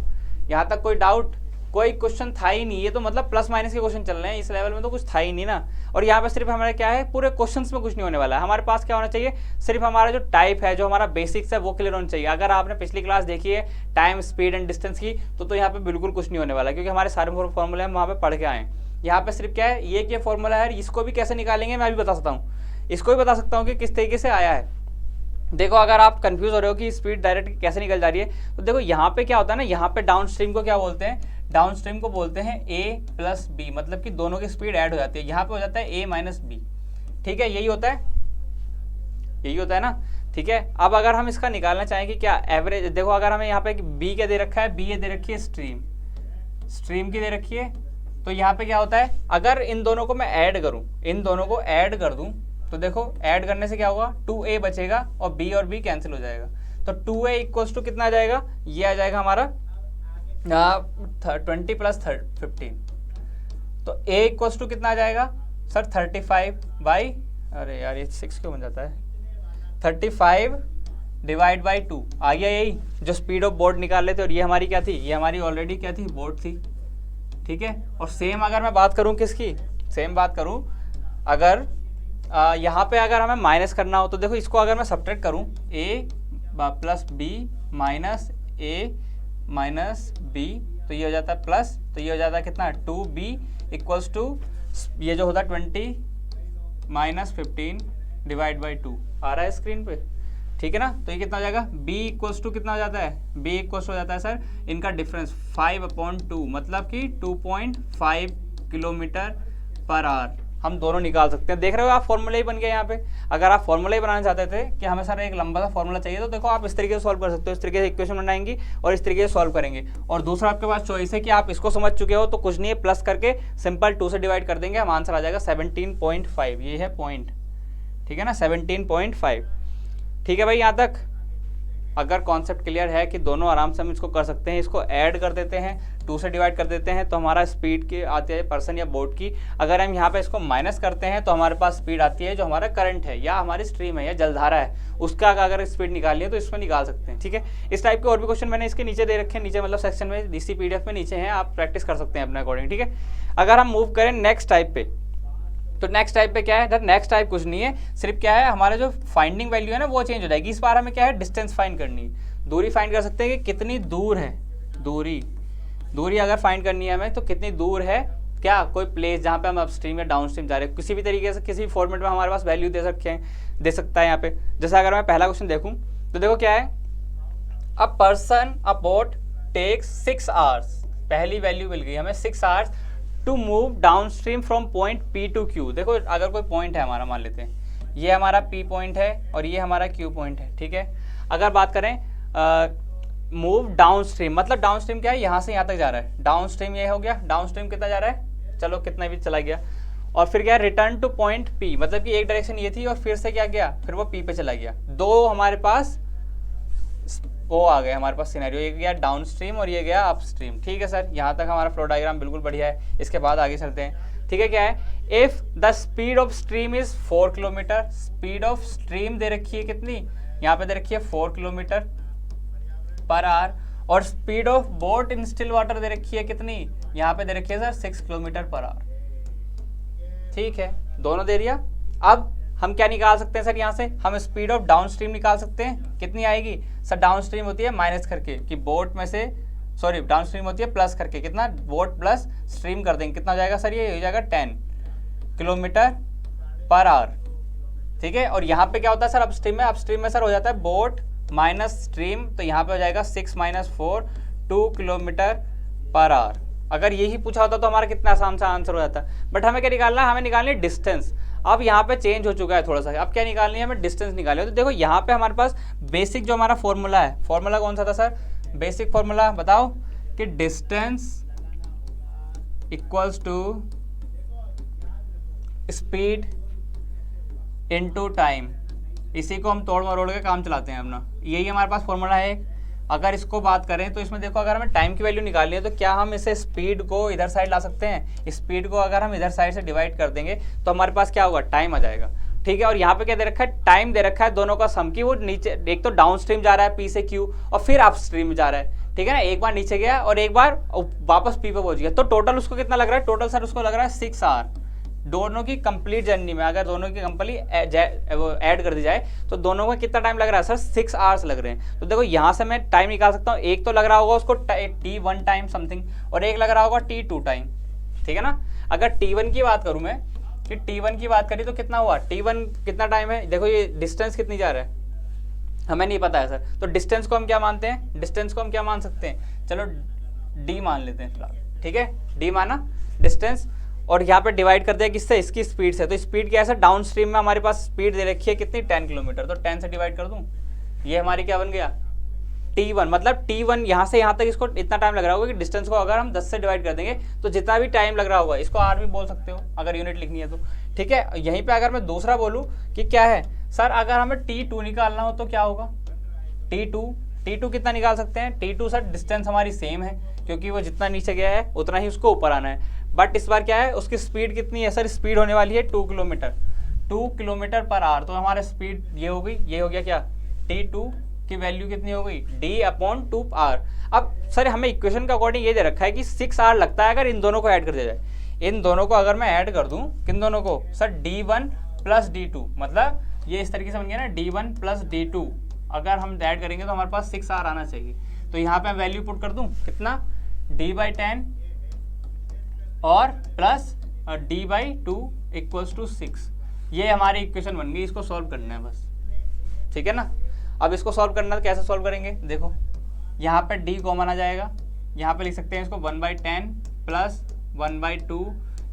यहाँ तक कोई डाउट, कोई क्वेश्चन था ही नहीं, ये तो मतलब प्लस माइनस के क्वेश्चन चल रहे हैं, इस लेवल में तो कुछ था ही नहीं ना। और यहाँ पे सिर्फ हमारा क्या है, पूरे क्वेश्चंस में कुछ नहीं होने वाला है, हमारे पास क्या होना चाहिए, सिर्फ हमारा जो टाइप है, जो हमारा बेसिक्स है वो क्लियर होना चाहिए। अगर आपने पिछली क्लास देखी है टाइम स्पीड एंड डिस्टेंस की तो यहाँ पे बिल्कुल कुछ नहीं होने वाला, क्योंकि हमारे सारे फॉर्मूले हम वहाँ पे पढ़ के आए। यहाँ पे सिर्फ क्या है, ये फॉर्मूला है, इसको भी कैसे निकालेंगे मैं भी बता सकता हूँ, इसको भी बता सकता हूँ कि किस तरीके से आया है। देखो अगर आप कंफ्यूज हो रहे हो कि स्पीड डायरेक्ट कैसे निकल जा रही है, तो देखो यहाँ पे क्या होता है ना, यहाँ पे डाउन स्ट्रीम को क्या बोलते हैं, डाउन स्ट्रीम को बोलते हैं a + b, मतलब कि दोनों की स्पीड ऐड हो जाती है। यहाँ पे हो जाता है a - b, ठीक है, यही होता है ना, ठीक है। अब अगर हम इसका निकालना चाहें कि क्या एवरेज, देखो अगर हमें यहाँ पे b क्या दे रखा है, b ये दे रखी है स्ट्रीम की दे रखी है, तो यहाँ पे क्या होता है, अगर इन दोनों को मैं ऐड करूँ, इन दोनों को ऐड कर दूँ, तो देखो ऐड करने से क्या होगा, 2a बचेगा और b और b कैंसिल हो जाएगा, तो 2a इक्वल्स टू कितना आ जाएगा, ये आ जाएगा हमारा 20 + 15, तो a इक्वल्स टू कितना आ जाएगा सर 35 बाई, अरे यार ये 6 क्यों बन जाता है, 35 डिवाइड बाई 2 आ गया, यही जो स्पीड ऑफ बोट निकाल लेते। और ये हमारी क्या थी, ये हमारी ऑलरेडी क्या थी, बोट थी, ठीक है। और सेम अगर मैं बात करूँ किसकी, सेम बात करूँ अगर यहाँ पे अगर हमें माइनस करना हो, तो देखो इसको अगर मैं सब्ट्रैक्ट करूँ, a + b - a - b, तो ये हो जाता है प्लस, तो ये हो जाता है कितना 2b इक्वल्स टू, ये जो होता है 20 - 15 डिवाइड बाई 2 आ रहा है स्क्रीन पे, ठीक है ना। तो ये कितना हो जाएगा, b इक्वल्स टू कितना हो जाता है, b इक्वल्स हो जाता है सर इनका डिफरेंस 5/2, मतलब कि 2.5 किलोमीटर पर आवर। हम दोनों निकाल सकते हैं, देख रहे हो आप फॉर्मूला ही बन गया यहाँ पे। अगर आप फॉर्मूला ही बनाना चाहते थे कि हमें सर एक लंबा सा फॉर्मूला चाहिए, तो देखो आप इस तरीके से सॉल्व कर सकते हो, इस तरीके से इक्वेशन बनाएंगे और इस तरीके से सॉल्व करेंगे। और दूसरा आपके पास चॉइस है कि आप इसको समझ चुके हो तो कुछ नहीं है, प्लस करके सिंपल 2 से डिवाइड कर देंगे, हम आंसर आ जाएगा 17.5, ये है पॉइंट, ठीक है ना, 17.5, ठीक है भाई। यहाँ तक अगर कॉन्सेप्ट क्लियर है कि दोनों आराम से हम इसको कर सकते हैं, इसको ऐड कर देते हैं, 2 से डिवाइड कर देते हैं तो हमारा स्पीड की आती है पर्सन या बोट की। अगर हम यहाँ पे इसको माइनस करते हैं तो हमारे पास स्पीड आती है जो हमारा करंट है या हमारी स्ट्रीम है या जलधारा है, उसका अगर स्पीड निकालनी है तो इसमें निकाल सकते हैं, ठीक है। इस टाइप के और भी क्वेश्चन मैंने इसके नीचे दे रखे हैं, नीचे मतलब सेक्शन में, इसी PDF में नीचे हैं, आप प्रैक्टिस कर सकते हैं अपने अकॉर्डिंग, ठीक है। अगर हम मूव करें नेक्स्ट टाइप पे, तो नेक्स्ट टाइप पे क्या है, नेक्स्ट टाइप कुछ नहीं है, सिर्फ क्या है हमारा जो फाइंडिंग वैल्यू है ना वो चेंज हो जाएगी। इस बार हमें क्या है, डिस्टेंस फाइंड करनी है, दूरी फाइंड कर सकते हैं कि कितनी दूर है, दूरी अगर फाइंड करनी है हमें तो कितनी दूर है क्या कोई प्लेस जहाँ पे हम अपस्ट्रीम या डाउनस्ट्रीम जा रहे हैं, किसी भी तरीके से किसी भी फॉर्मेट में हमारे पास वैल्यू दे सकता है यहाँ पे। जैसे अगर मैं पहला क्वेश्चन देखूँ तो देखो क्या है, a person a boat takes 6 hours, पहली वैल्यू मिल गई हमें 6 hours to move downstream from point P to Q. देखो अगर कोई पॉइंट है हमारा, मान लेते हैं ये हमारा पी पॉइंट है और ये हमारा क्यू पॉइंट है, ठीक है। अगर बात करें मूव डाउन स्ट्रीम, मतलब डाउन स्ट्रीम क्या है, यहाँ से यहाँ तक जा रहा है, डाउन स्ट्रीम ये हो गया, डाउन स्ट्रीम कितना जा रहा है, चलो कितना भी चला गया। और फिर क्या, रिटर्न टू पॉइंट पी, मतलब कि एक डायरेक्शन ये थी और फिर से क्या गया, फिर वो पी पे चला गया। दो हमारे पास वो आ गए हमारे पास सिनेरियो, ये गया डाउन स्ट्रीम और ये गया अप स्ट्रीम, ठीक है सर। यहाँ तक हमारा फ्लो डायग्राम बिल्कुल बढ़िया है। इसके बाद आगे चलते हैं, ठीक है। क्या है, if the speed of stream is 4 kilometre, speed of stream दे रखी है कितनी, यहाँ पे दे रखी है 4 किलोमीटर पर आवर, और speed of boat in still water दे रखी है कितनी, यहाँ पे दे रखी है सर 6 किलोमीटर पर आवर, ठीक है। दोनों दे दिया। अब हम क्या निकाल सकते हैं सर, यहाँ से हम स्पीड ऑफ डाउन स्ट्रीम निकाल सकते हैं, कितनी आएगी सर, डाउन स्ट्रीम होती है माइनस करके कि बोट में से, सॉरी डाउन स्ट्रीम होती है प्लस करके, कितना बोट प्लस स्ट्रीम कर देंगे, कितना हो जाएगा सर, ये हो जाएगा 10 किलोमीटर पर आवर, ठीक है। और यहाँ पे क्या होता है सर, अपस्ट्रीम में सर हो जाता है बोट माइनस स्ट्रीम, तो यहाँ पे हो जाएगा 6 - 4 2 किलोमीटर पर आवर। अगर यही पूछा होता तो हमारा कितना आसान सा आंसर हो जाता, बट हमें क्या निकालना है, हमें निकालनी है डिस्टेंस। अब यहाँ पे चेंज हो चुका है थोड़ा सा, अब क्या निकालनी है हमें, डिस्टेंस निकालनी है। तो देखो यहाँ पे हमारे पास बेसिक जो हमारा फॉर्मूला है, फॉर्मूला कौन सा था सर, बेसिक फॉर्मूला बताओ, कि distance equals to speed into time. इसी को हम तोड़ मरोड़ के काम चलाते हैं अपना, यही हमारे पास फॉर्मूला है। अगर इसको बात करें तो इसमें देखो, अगर हमें टाइम की वैल्यू निकालनी है तो क्या हम इसे स्पीड को इधर साइड ला सकते हैं, स्पीड को अगर हम इधर साइड से डिवाइड कर देंगे तो हमारे पास क्या होगा, टाइम आ जाएगा, ठीक है। और यहाँ पे क्या दे रखा है, टाइम दे रखा है दोनों का सम, की वो नीचे एक तो डाउन स्ट्रीम जा रहा है पी से क्यू और फिर अप स्ट्रीम जा रहा है, ठीक है ना। एक बार नीचे गया और एक बार वापस पी पे पहुंच गया, तो टोटल उसको कितना लग रहा है, टोटल सर उसको लग रहा है 6 आवर दोनों की कंप्लीट जर्नी में। अगर दोनों की कंप्लीट ऐड कर दी जाए तो दोनों का कितना टाइम लग रहा है सर, 6 आवर्स लग रहे हैं। तो देखो यहाँ से मैं टाइम निकाल सकता हूँ, एक तो लग रहा होगा उसको T1 टाइम समथिंग और एक लग रहा होगा T2 टाइम, ठीक है ना। अगर T1 की बात करूँ मैं, कि T1 की बात करी तो कितना हुआ, T1 कितना टाइम है, देखो ये डिस्टेंस कितनी जा रहा है हमें नहीं पता है सर, तो डिस्टेंस को हम क्या मानते हैं, डिस्टेंस को हम क्या मान सकते हैं, चलो D मान लेते हैं फिलहाल, ठीक है। D माना डिस्टेंस, और यहाँ पे डिवाइड कर दिया किससे, इसकी स्पीड से। तो स्पीड क्या है सर, डाउन स्ट्रीम में हमारे पास स्पीड दे रखी है कितनी, 10 किलोमीटर, तो 10 से डिवाइड कर दूँ, ये हमारी क्या बन गया T1, मतलब T1 यहाँ से यहाँ तक इसको इतना टाइम लग रहा होगा कि डिस्टेंस को अगर हम 10 से डिवाइड कर देंगे तो जितना भी टाइम लग रहा होगा, इसको R भी बोल सकते हो अगर यूनिट लिखनी है तो, ठीक है। यहीं पे अगर मैं दूसरा बोलूँ कि क्या है सर, अगर हमें T2 निकालना हो तो क्या होगा, T2 कितना निकाल सकते हैं, T2 सर डिस्टेंस हमारी सेम है क्योंकि वो जितना नीचे गया है उतना ही उसको ऊपर आना है, बट इस बार क्या है, उसकी स्पीड कितनी है सर, स्पीड होने वाली है 2 किलोमीटर पर आवर। तो हमारे स्पीड ये हो गई, ये हो गया क्या, T2 की वैल्यू कितनी हो गई, D/2R। अब सर हमें इक्वेशन का अकॉर्डिंग ये दे रखा है कि 6 आवर लगता है अगर इन दोनों को ऐड कर दिया जाए। इन दोनों को अगर मैं ऐड कर दूं, किन दोनों को सर, D1 + D2, मतलब ये इस तरीके से बन गया ना, D1 + D2 अगर हम ऐड करेंगे तो हमारे पास 6 आवर आना चाहिए। तो यहाँ पे मैं वैल्यू पुट कर दूं, कितना, D/10 और प्लस D/2 = 6। ये हमारी इक्वेशन बन गई, इसको सॉल्व करना है बस, ठीक है ना। अब इसको सॉल्व करना है, कैसे सॉल्व करेंगे, देखो यहाँ पे D कॉमन आ जाएगा, यहाँ पे लिख सकते हैं इसको 1/10 + 1/2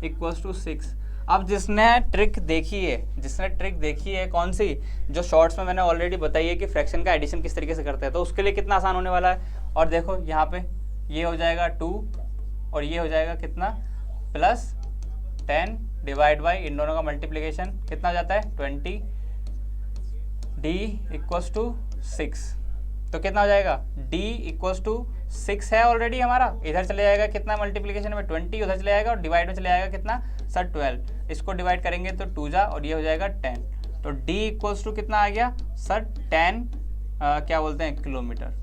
= 6। अब जिसने ट्रिक देखी है कौन सी, जो शॉर्ट्स में मैंने ऑलरेडी बताई है कि फ्रैक्शन का एडिशन किस तरीके से करते हैं, तो उसके लिए कितना आसान होने वाला है। और देखो यहाँ पे ये हो जाएगा 2 और ये हो जाएगा कितना, +10 डिवाइड बाई इन दोनों का मल्टीप्लिकेशन कितना जाता है 20, D = 6। तो कितना हो जाएगा, D = 6 है ऑलरेडी हमारा, इधर चले जाएगा कितना मल्टीप्लिकेशन में 20, उधर चले जाएगा और डिवाइड में चले जाएगा कितना सर 12। इसको डिवाइड करेंगे तो 2 जा और ये हो जाएगा 10। तो D = कितना आ गया सर 10 क्या बोलते हैं किलोमीटर।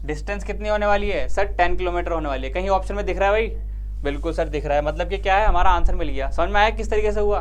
डिस्टेंस कितनी होने वाली है सर, 10 किलोमीटर होने वाली है। कहीं ऑप्शन में दिख रहा है भाई, बिल्कुल सर दिख रहा है, मतलब कि क्या है, हमारा आंसर मिल गया। समझ में आया किस तरीके से हुआ,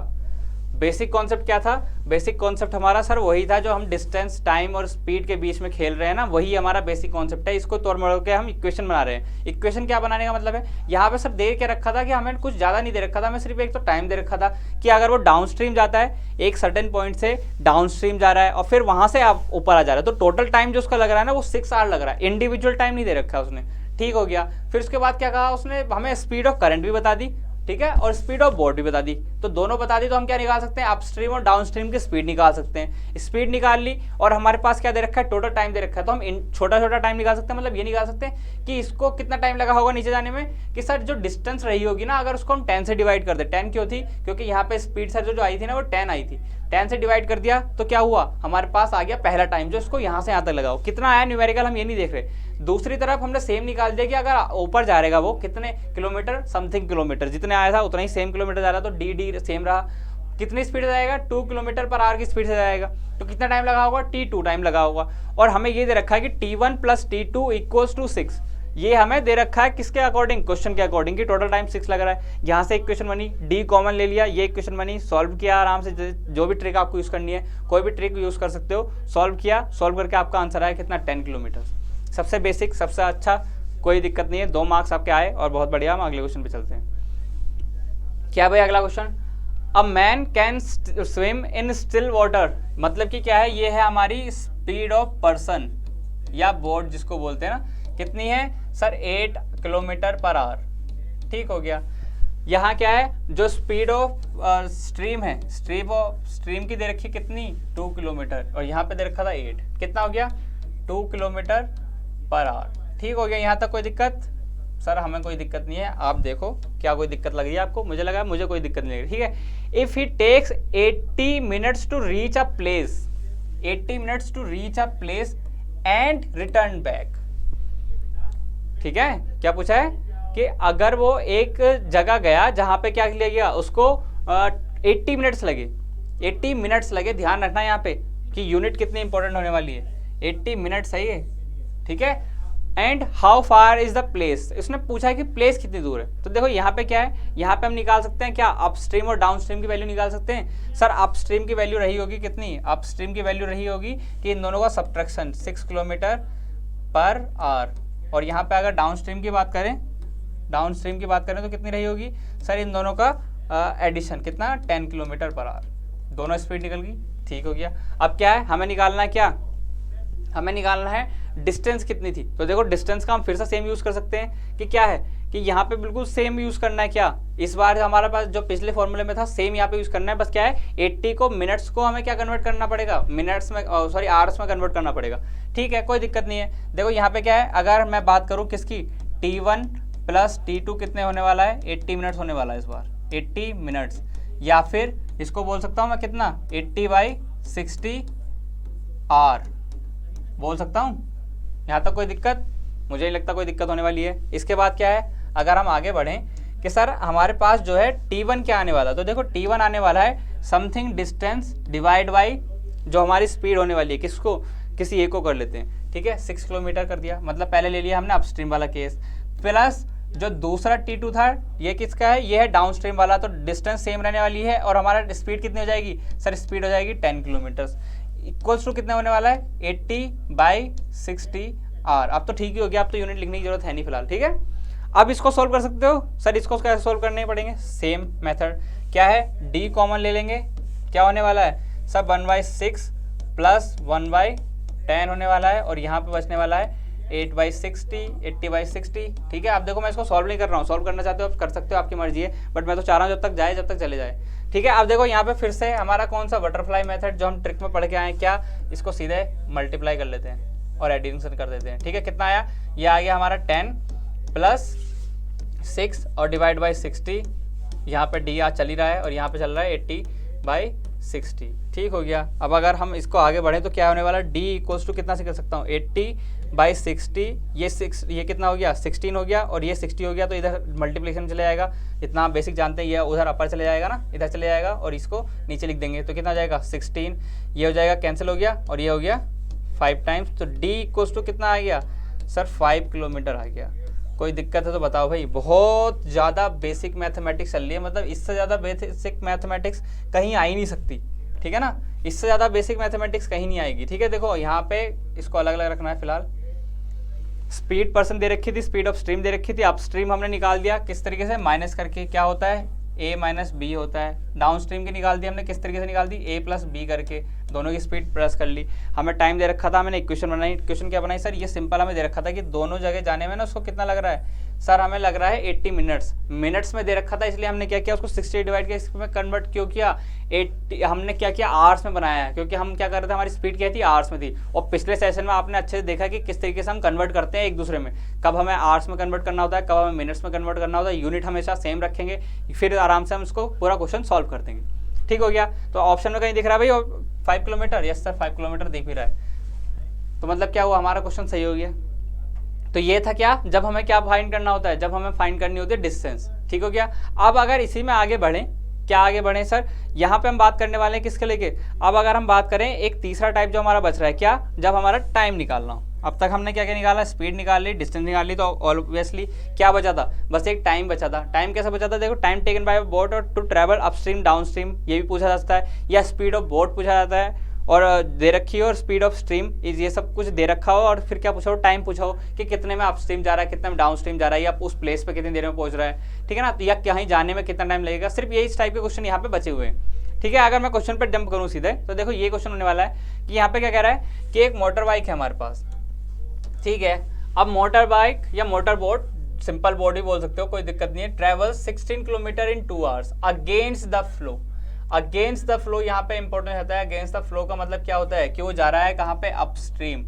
बेसिक कॉन्सेप्ट क्या था? बेसिक कॉन्सेप्ट हमारा सर वही था जो हम डिस्टेंस, टाइम और स्पीड के बीच में खेल रहे हैं ना, वही हमारा बेसिक कॉन्सेप्ट है। इसको तोड़ मरोड़ के हम इक्वेशन बना रहे हैं। इक्वेशन क्या बनाने का मतलब है, यहाँ पे सर दे के रखा था कि हमें कुछ ज़्यादा नहीं दे रखा था, हमें सिर्फ एक तो टाइम दे रखा था कि अगर वो डाउन स्ट्रीम जाता है, एक सर्टेन पॉइंट से डाउन स्ट्रीम जा रहा है और फिर वहाँ से आप ऊपर आ जा रहा है, तो टोटल टाइम जो उसका लग रहा है ना वो 6 आवर लग रहा है। इंडिविजुअल टाइम नहीं दे रखा उसने, ठीक हो गया। फिर उसके बाद क्या कहा उसने, हमें स्पीड ऑफ करंट भी बता दी, ठीक है, और स्पीड ऑफ बोट भी बता दी। तो दोनों बता दी तो हम क्या निकाल सकते हैं, अपस्ट्रीम और डाउनस्ट्रीम की स्पीड निकाल सकते हैं। स्पीड निकाल ली और हमारे पास क्या दे रखा है, टोटल टाइम दे रखा है, तो हम छोटा छोटा टाइम निकाल सकते हैं। मतलब ये निकाल सकते हैं कि इसको कितना टाइम लगा होगा नीचे जाने में, कि सर जो डिस्टेंस रही होगी ना, अगर उसको हम 10 से डिवाइड कर दे। 10 क्यों थी, क्योंकि यहाँ पे स्पीड सर जो आई थी ना वो 10 आई थी। 10 से डिवाइड कर दिया तो क्या हुआ, हमारे पास आ गया पहला टाइम जो इसको यहाँ से यहाँ तक लगाओ। कितना आया न्यूमेरिकल हम ये नहीं देख रहे। दूसरी तरफ हमने सेम निकाल दिया कि अगर ऊपर जा रहेगा वो कितने किलोमीटर, समथिंग किलोमीटर, जितने आया था उतना ही सेम किलोमीटर जा रहा, तो डी डी सेम रहा। कितनी स्पीड से जाएगा, 2 किलोमीटर पर आवर की स्पीड से जाएगा, तो कितना टाइम लगा होगा, T2 टाइम लगा होगा। और हमें ये दे रखा है कि T1 plus T2 equals to 6। ये हमें दे रखा है किसके अकॉर्डिंग, क्वेश्चन के अकॉर्डिंग, कि टोटल टाइम 6 लग रहा है। यहाँ से इक्वेशन बनी, डी कॉमन ले लिया, ये इक्वेशन बनी, सॉल्व किया आराम से। जो भी ट्रिक आपको यूज़ करनी है, कोई भी ट्रिक यूज़ कर सकते हो। सॉल्व किया, सॉल्व करके आपका आंसर आया कितना, 10 किलोमीटर। सबसे बेसिक, सबसे अच्छा, कोई दिक्कत नहीं है। 2 मार्क्स आपके आए और बहुत बढ़िया। हम अगले क्वेश्चन पे चलते हैं। क्या भाई अगला question, a man can swim in still water. मतलब कि क्या है, ये है हमारी स्पीड ऑफ पर्सन या बोट जिसको बोलते हैं ना, कितनी है सर, 8 किलोमीटर पर आवर, ठीक हो गया। यहाँ क्या है, जो स्पीड ऑफ स्ट्रीम है, स्ट्रीम की दे रखी कितनी, 2 किलोमीटर, और यहाँ पे दे रखा था 8, कितना हो गया, 2 किलोमीटर पर आवर, ठीक हो गया। यहाँ तक कोई दिक्कत? सर हमें कोई दिक्कत नहीं है, आप देखो क्या कोई दिक्कत लग रही है आपको, मुझे लगा मुझे कोई दिक्कत नहीं लग रही, ठीक है। If he takes 80 minutes to reach a place, 80 minutes to reach a place and return back, ठीक है। क्या पूछा है कि अगर वो एक जगह गया जहां पे क्या लिया गया, उसको 80 मिनट्स लगे, 80 मिनट्स लगे। ध्यान रखना यहाँ पे कि यूनिट कितनी इंपॉर्टेंट होने वाली है, 80 मिनट सही है, ठीक है। And how far is the place, इसने पूछा है कि प्लेस कितनी दूर है। तो देखो यहाँ पे क्या है, यहाँ पे हम निकाल सकते हैं क्या, अपस्ट्रीम और डाउनस्ट्रीम की वैल्यू निकाल सकते हैं। सर अपस्ट्रीम की वैल्यू रही होगी कितनी, अपस्ट्रीम की वैल्यू रही होगी कि इन दोनों का सब्ट्रैक्शन 6 किलोमीटर पर आवर, और यहाँ पे अगर डाउनस्ट्रीम की बात करें, डाउनस्ट्रीम की बात करें तो कितनी रही होगी सर, इन दोनों का एडिशन कितना, 10 किलोमीटर पर आवर, दोनों स्पीड निकल गई, ठीक हो गया। अब क्या है, हमें निकालना है क्या, हमें निकालना है डिस्टेंस कितनी थी। तो देखो डिस्टेंस का हम फिर से सेम यूज कर सकते हैं कि क्या है कि यहाँ पे बिल्कुल सेम यूज करना है। क्या इस बार हमारे पास जो पिछले फॉर्मूले में था सेम यहाँ पे यूज करना है, बस क्या है 80 को मिनट्स को हमें क्या कन्वर्ट करना पड़ेगा, मिनट्स में, सॉरी आवर्स में कन्वर्ट करना पड़ेगा, ठीक है, कोई दिक्कत नहीं है। देखो यहाँ पे क्या है, अगर मैं बात करूँ किसकी, T1 प्लस T2 कितने होने वाला है, 80 मिनट्स होने वाला है इस बार, 80 मिनट्स, या फिर इसको बोल सकता हूँ मैं कितना, 80/60 आवर बोल सकता हूँ। यहाँ तक कोई दिक्कत, मुझे नहीं लगता कोई दिक्कत होने वाली है। इसके बाद क्या है, अगर हम आगे बढ़ें कि सर हमारे पास जो है T1 क्या आने वाला है, तो देखो T1 आने वाला है समथिंग डिस्टेंस डिवाइड बाई जो हमारी स्पीड होने वाली है, किसको, किसी एक को कर लेते हैं, ठीक है, 6 किलोमीटर कर दिया, मतलब पहले ले लिया हमने अपस्ट्रीम वाला केस, प्लस जो दूसरा T2 था ये किसका है, ये है डाउनस्ट्रीम वाला, तो डिस्टेंस सेम रहने वाली है और हमारा स्पीड कितनी हो जाएगी सर, स्पीड हो जाएगी 10 किलोमीटर, इक्वल्स टू कितना होने वाला है, 80/60 आवर। अब तो ठीक ही हो गया, अब तो यूनिट लिखने की जरूरत है नहीं फिलहाल, ठीक है। अब इसको सोल्व कर सकते हो सर, इसको कैसे सोल्व करने पड़ेंगे, सेम मेथड, क्या है, डी कॉमन ले लेंगे, क्या होने वाला है सर, 1/6 प्लस 1/10 होने वाला है, और यहाँ पे बचने वाला है 8/60, 80/60, ठीक है। अब देखो मैं इसको सॉल्व नहीं कर रहा हूँ, सॉल्व करना चाहते हो आप कर सकते हो, आपकी मर्जी है, बट मैं तो चाह रहा हूँ जब तक जाए जब तक चले जाए, ठीक है। अब देखो यहाँ पे फिर से हमारा कौन सा बटरफ्लाई मेथड जो हम ट्रिक में पढ़ के आए हैं, क्या, इसको सीधे मल्टीप्लाई कर लेते हैं और एडिशन कर देते हैं, ठीक है। कितना आया, ये आ गया हमारा 10 प्लस 6 और डिवाइड बाई 60, यहाँ पे डी आज चल ही रहा है और यहाँ पे चल रहा है 80/60, ठीक हो गया। अब अगर हम इसको आगे बढ़े तो क्या होने वाला है, डी इक्वल्स टू कितना से कर सकता हूँ, 80/60, ये कितना हो गया, 16 हो गया, और ये 60 हो गया, तो इधर मल्टीप्लिकेशन चले जाएगा, इतना आप बेसिक जानते हैं, ये उधर अपर चले जाएगा ना, इधर चले जाएगा, और इसको नीचे लिख देंगे, तो कितना हो जाएगा 16, ये हो जाएगा कैंसिल हो गया, और ये हो गया 5 टाइम्स, तो डी इक्वल्स टू कितना आ गया सर, 5 किलोमीटर आ गया। कोई दिक्कत है तो बताओ भाई। बहुत ज़्यादा बेसिक मैथमेटिक्स चल रही है, मतलब इससे ज़्यादा बेसिक मैथमेटिक्स कहीं आ ही नहीं सकती, ठीक है ना। इससे ज़्यादा बेसिक मैथमेटिक्स कहीं नहीं आएगी, ठीक है। देखो यहाँ पे इसको अलग अलग रखना है फिलहाल। स्पीड पर्सन दे रखी थी, स्पीड ऑफ स्ट्रीम दे रखी थी। अप स्ट्रीम हमने निकाल दिया किस तरीके से, माइनस करके, क्या होता है a माइनस बी होता है। डाउन स्ट्रीम की निकाल दी हमने, किस तरीके से निकाल दी, a प्लस बी करके, दोनों की स्पीड प्लस कर ली। हमें टाइम दे रखा था, मैंने इक्वेशन बनाई। इक्वेशन क्या बनाई सर, ये सिंपल हमें दे रखा था कि दोनों जगह जाने में ना उसको कितना लग रहा है सर, हमें लग रहा है 80 मिनट्स। मिनट्स में दे रखा था, इसलिए हमने क्या किया, उसको 60 डिवाइड किया, इसमें कन्वर्ट क्यों किया, 80 हमने क्या किया, आवर्स में बनाया है, क्योंकि हम क्या कर रहे थे, हमारी स्पीड क्या थी, आवर्स में थी। और पिछले सेशन में आपने अच्छे से देखा कि किस तरीके से हम कन्वर्ट करते हैं एक दूसरे में, कब हमें आवर्स में कन्वर्ट करना होता है, कब हमें मिनट्स में कन्वर्ट करना होता है। यूनिट हमेशा सेम रखेंगे, फिर आराम से हम इसको पूरा क्वेश्चन सॉल्व कर देंगे। ठीक हो गया। तो ऑप्शन में कहीं दिख रहा है भाई 5 किलोमीटर, यस सर 5 किलोमीटर दिख भी रहा है, तो मतलब क्या हुआ, हमारा क्वेश्चन सही हो गया। तो ये था क्या, जब हमें क्या फाइंड करना होता है, जब हमें फाइंड करनी होती है डिस्टेंस। ठीक हो गया। अब अगर इसी में आगे बढ़ें, क्या आगे बढ़ें सर, यहाँ पे हम बात करने वाले हैं किसके लेके, अब अगर हम बात करें एक तीसरा टाइप जो हमारा बच रहा है, क्या, जब हमारा टाइम निकालना हो। अब तक हमने क्या क्या निकाला, स्पीड निकाल ली, डिस्टेंस निकाल ली, तो ऑब्वियसली क्या बचा था, बस एक टाइम बचा था। टाइम कैसे बचा था, देखो, टाइम टेकन बाय बोट और टू ट्रैवल अपस्ट्रीम डाउनस्ट्रीम, ये भी पूछा जा सकता है, या स्पीड ऑफ बोट पूछा जाता है और दे रखी हो, और स्पीड ऑफ स्ट्रीम ये सब कुछ दे रखा हो, और फिर क्या पूछा हो, टाइम पूछा हो कि कितने में अपस्ट्रीम जा रहा है, कितने में डाउनस्ट्रीम जा रहा है, या उस प्लेस पे कितनी देर में पहुंच रहा है, ठीक है ना, या कहीं जाने में कितना टाइम लगेगा। सिर्फ यही इस टाइप के क्वेश्चन यहाँ पे बचे हुए हैं, ठीक है। अगर मैं क्वेश्चन पर जंप करूँ सीधे, तो देखो ये क्वेश्चन होने वाला है कि यहाँ पे क्या कह रहा है कि एक मोटर बाइक है हमारे पास, ठीक है। अब मोटर बाइक या मोटर बोट, सिंपल बोट भी बोल सकते हो, कोई दिक्कत नहीं है, travel 16 kilometre in 2 hours against the flow. Against the flow यहाँ पे इंपॉर्टेंट होता है। अगेंस्ट द फ्लो का मतलब क्या होता है कि वो जा रहा है कहाँ पे, अपस्ट्रीम।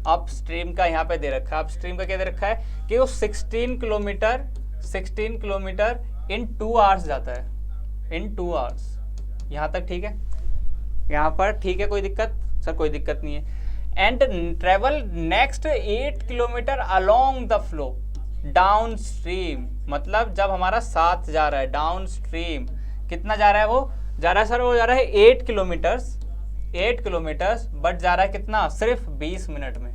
अपस्ट्रीम का यहाँ पे दे रखा है, अपस्ट्रीम का क्या दे रखा है कि वो 16 किलोमीटर इन 2 आवर्स जाता है, इन 2 आवर्स। यहाँ तक ठीक है, यहाँ पर ठीक है, कोई दिक्कत सर, कोई दिक्कत नहीं है। And travel next 8 kilometre along the flow down stream, मतलब जब हमारा साथ जा रहा है, डाउन स्ट्रीम कितना जा रहा है, वो जा रहा है सर, वो जा रहा है 8 किलोमीटर्स, बट जा रहा है कितना, सिर्फ 20 मिनट में,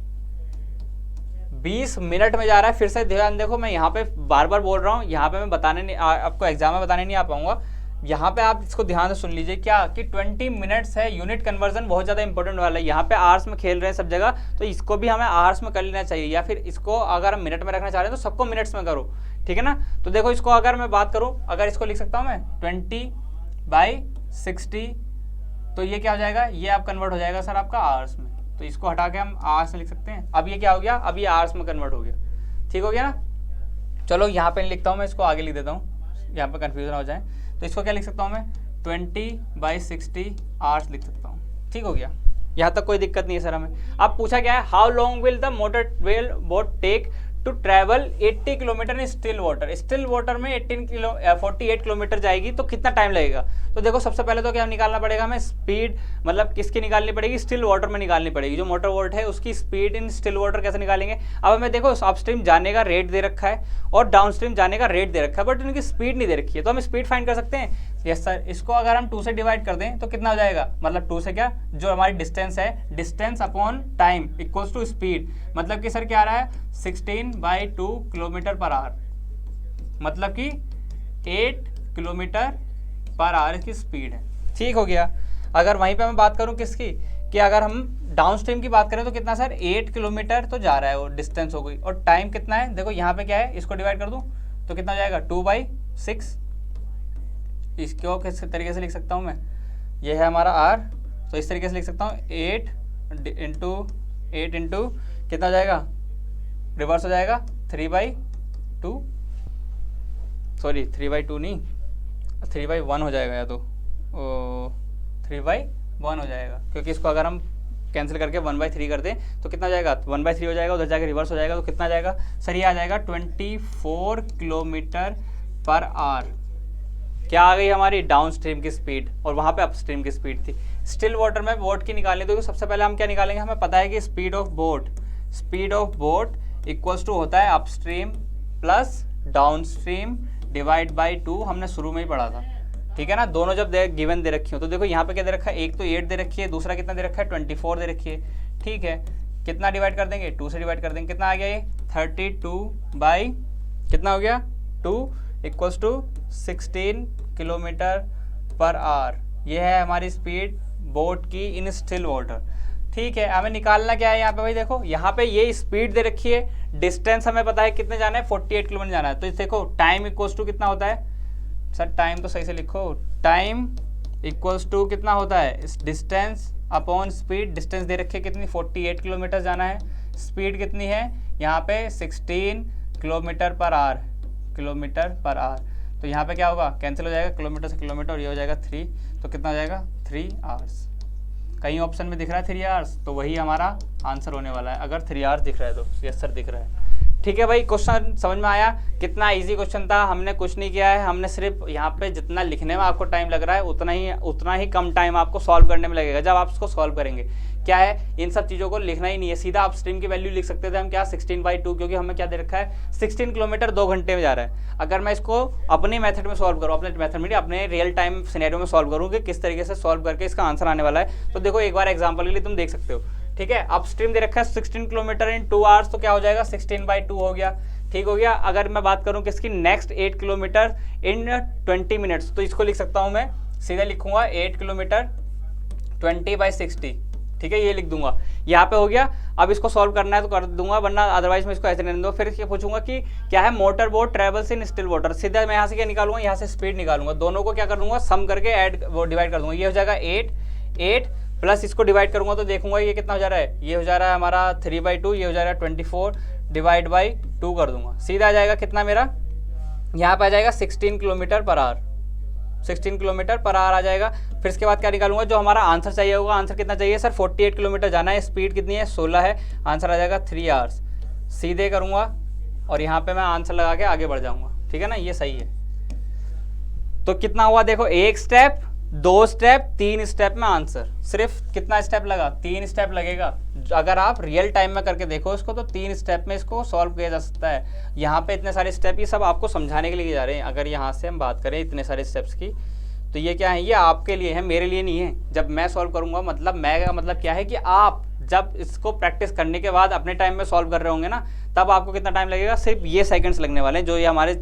20 मिनट में जा रहा है। फिर से ध्यान देखो, मैं यहाँ पे बार बार बोल रहा हूँ, यहाँ पे मैं बताने नहीं, आपको एग्जाम में बताने नहीं आ पाऊंगा, यहाँ पे आप इसको ध्यान से सुन लीजिए, क्या कि 20 मिनट्स है, यूनिट कन्वर्जन बहुत ज़्यादा इंपॉर्टेंट वाला है। यहाँ पे आवर्स में खेल रहे हैं सब जगह, तो इसको भी हमें आवर्स में कर लेना चाहिए, या फिर इसको अगर हम मिनट में रखना चाह रहे हैं तो सबको मिनट्स में करो, ठीक है ना। तो देखो इसको अगर मैं बात करूँ, अगर इसको लिख सकता हूँ मैं 20/60, तो ये क्या हो जाएगा, ये आप कन्वर्ट हो जाएगा सर आपका आवर्स में, तो इसको हटा के हम आवर्स में लिख सकते हैं। अब ये क्या हो गया, अब ये आवर्स में कन्वर्ट हो गया, ठीक हो गया ना। चलो यहाँ पे नहीं लिखता हूँ मैं, इसको आगे लिख देता हूँ, यहाँ पे कन्फ्यूजन हो जाए। तो इसको क्या लिख सकता हूँ मैं, 20/60 आवर्स लिख सकता हूँ, ठीक हो गया। यहाँ तक कोई दिक्कत नहीं है सर हमें। अब पूछा क्या है, how long will the motor well boat take to travel 80 kilometre in still water. Still water में 48 किलोमीटर जाएगी, तो कितना टाइम लगेगा। तो देखो सबसे पहले तो क्या निकालना पड़ेगा हमें, स्पीड, मतलब किसकी निकालनी पड़ेगी, स्टिल वाटर में निकालनी पड़ेगी, जो मोटर बोट है उसकी स्पीड इन स्टिल वाटर कैसे निकालेंगे। अब हमें देखो अपस्ट्रीम जाने का रेट दे रखा है और डाउनस्ट्रीम जाने का रेट दे रखा है, बट उनकी स्पीड नहीं दे रखी है, तो हम स्पीड फाइंड कर सकते हैं। यस सर, इसको अगर हम 2 से डिवाइड कर दें तो कितना हो जाएगा, मतलब 2 से क्या, जो हमारी डिस्टेंस है, distance upon time equals to speed, मतलब कि सर क्या आ रहा है 16/2 किलोमीटर पर आवर, मतलब कि 8 किलोमीटर पर आवर की स्पीड है, ठीक हो गया। अगर वहीं पे मैं बात करूं किसकी, कि अगर हम डाउन स्ट्रीम की बात करें तो कितना सर, 8 किलोमीटर तो जा रहा है, वो डिस्टेंस हो गई, और टाइम कितना है, देखो यहाँ पे क्या है, इसको डिवाइड कर दूं तो कितना हो जाएगा 2/6। इसको किस तरीके से लिख सकता हूँ मैं, ये है हमारा आर, तो इस तरीके से लिख सकता हूँ 8 इंटू कितना हो जाएगा, रिवर्स हो जाएगा 3/2, सॉरी 3/2 नहीं 3/1 हो जाएगा, या तो 3/1 हो जाएगा, क्योंकि इसको अगर हम कैंसिल करके 1/3 कर दें तो कितना हो जाएगा, 1/3 हो जाएगा, उधर जाके रिवर्स हो जाएगा, तो कितना जाएगा सर, ये आ जाएगा 24 किलोमीटर पर आवर। क्या आ गई हमारी डाउन स्ट्रीम की स्पीड, और वहाँ पे अप स्ट्रीम की स्पीड थी। स्टिल वाटर में बोट की निकालनी, तो सबसे पहले हम क्या निकालेंगे, हमें पता है कि speed of boat equals to होता है upstream plus downstream divide by 2, हमने शुरू में ही पढ़ा था, ठीक है ना। दोनों जब गिवन दे रखी हो, तो देखो यहाँ पे क्या दे रखा है, एक तो 8 दे रखी है, दूसरा कितना दे रखा है 24 दे रखी है, ठीक है। कितना डिवाइड कर देंगे, 2 से डिवाइड कर देंगे, कितना आ गया ये 32/2 कितना हो गया 2 equals to 16 kilometre per hour. ये है हमारी स्पीड बोट की इन स्टिल वाटर। ठीक है, हमें निकालना क्या है यहाँ पे भाई, देखो यहाँ पे ये स्पीड दे रखी है, डिस्टेंस हमें पता है कितने जाना है 48 किलोमीटर जाना है। तो देखो टाइम इक्वल्स टू कितना होता है, सर टाइम तो सही से लिखो, टाइम इक्वल्स टू कितना होता है डिस्टेंस अपॉन स्पीड। डिस्टेंस दे रखी है कितनी 48 किलोमीटर जाना है, स्पीड कितनी है यहाँ पे 16 kilometre per our, kilometre per our. तो यहाँ पे क्या होगा, कैंसिल हो जाएगा किलोमीटर से किलोमीटर और ये हो जाएगा 3, तो कितना हो जाएगा 3 आवर्स। कहीं ऑप्शन में दिख रहा है 3 आवर्स, तो वही हमारा आंसर होने वाला है, अगर 3 आवर्स दिख रहा है तो। यस सर दिख रहा है। ठीक है भाई, क्वेश्चन समझ में आया, कितना इजी क्वेश्चन था। हमने कुछ नहीं किया है, हमने सिर्फ यहाँ पे जितना लिखने में आपको टाइम लग रहा है उतना ही कम टाइम आपको सॉल्व करने में लगेगा जब आप इसको सॉल्व करेंगे। क्या है, इन सब चीज़ों को लिखना ही नहीं है, सीधा आप स्ट्रीम की वैल्यू लिख सकते थे हम, क्या 16/2, क्योंकि हमें क्या दे रखा है 16 किलोमीटर 2 घंटे में जा रहा है। अगर मैं इसको अपने मेथड में सॉल्व करूँ, अपने मेथड में अपने रियल टाइम सिनेरियो में सॉल्व करूँ कि किस तरीके से सॉल्व करके इसका आंसर आने वाला है, तो देखो एक बार एग्जाम्पल के लिए तुम देख सकते हो। ठीक है, अब स्ट्रीम दे रखा है 16 किलोमीटर इन 2 आवर्स, तो क्या हो जाएगा 16/2 हो गया। ठीक हो गया। अगर मैं बात करूं कि इसकी नेक्स्ट 8 किलोमीटर इन 20 मिनट्स, तो इसको लिख सकता हूं मैं, सीधा लिखूंगा 8 किलोमीटर 20/60। ठीक है, ये लिख दूंगा, यहाँ पे हो गया। अब इसको सॉल्व करना है तो कर दूंगा, वरना अदरवाइज मैं इसको ऐसे रहने दूंगा। फिर इसके पूछूंगा कि क्या है motor boat travels in still water, सीधा मैं यहाँ से क्या निकालूंगा, यहाँ से स्पीड निकालूंगा, दोनों को क्या कर दूंगा सम करके ऐड वो डिवाइड कर दूंगा। ये हो जाएगा 8 प्लस इसको डिवाइड करूंगा तो देखूंगा ये कितना हो जा रहा है, ये हो जा रहा है हमारा 3/2, ये हो जा रहा है 24 डिवाइड बाई 2 कर दूंगा, सीधा आ जाएगा कितना मेरा, यहाँ पे आ जाएगा 16 kilometre per hour, 16 kilometre per hour आ जाएगा। फिर इसके बाद क्या निकालूंगा, जो हमारा आंसर चाहिए होगा, आंसर कितना चाहिए सर 48 किलोमीटर जाना है, स्पीड कितनी है 16 है, आंसर आ जाएगा 3 आवर्स। सीधे करूंगा और यहाँ पे मैं आंसर लगा के आगे बढ़ जाऊंगा। ठीक है ना, ये सही है। तो कितना हुआ देखो, 1 स्टेप 2 स्टेप 3 स्टेप में आंसर। सिर्फ कितना स्टेप लगा, 3 स्टेप लगेगा। अगर आप रियल टाइम में करके देखो इसको तो 3 स्टेप में इसको सॉल्व किया जा सकता है। यहाँ पे इतने सारे स्टेप, ये सब आपको समझाने के लिए जा रहे हैं। अगर यहाँ से हम बात करें इतने सारे स्टेप्स की, तो ये क्या है, ये आपके लिए है, मेरे लिए नहीं है। जब मैं सॉल्व करूँगा मतलब मैं का मतलब क्या है कि आप जब इसको प्रैक्टिस करने के बाद अपने टाइम में सॉल्व कर रहे होंगे ना, तब आपको कितना टाइम लगेगा, सिर्फ ये सेकेंड्स लगने वाले हैं, जो ये हमारे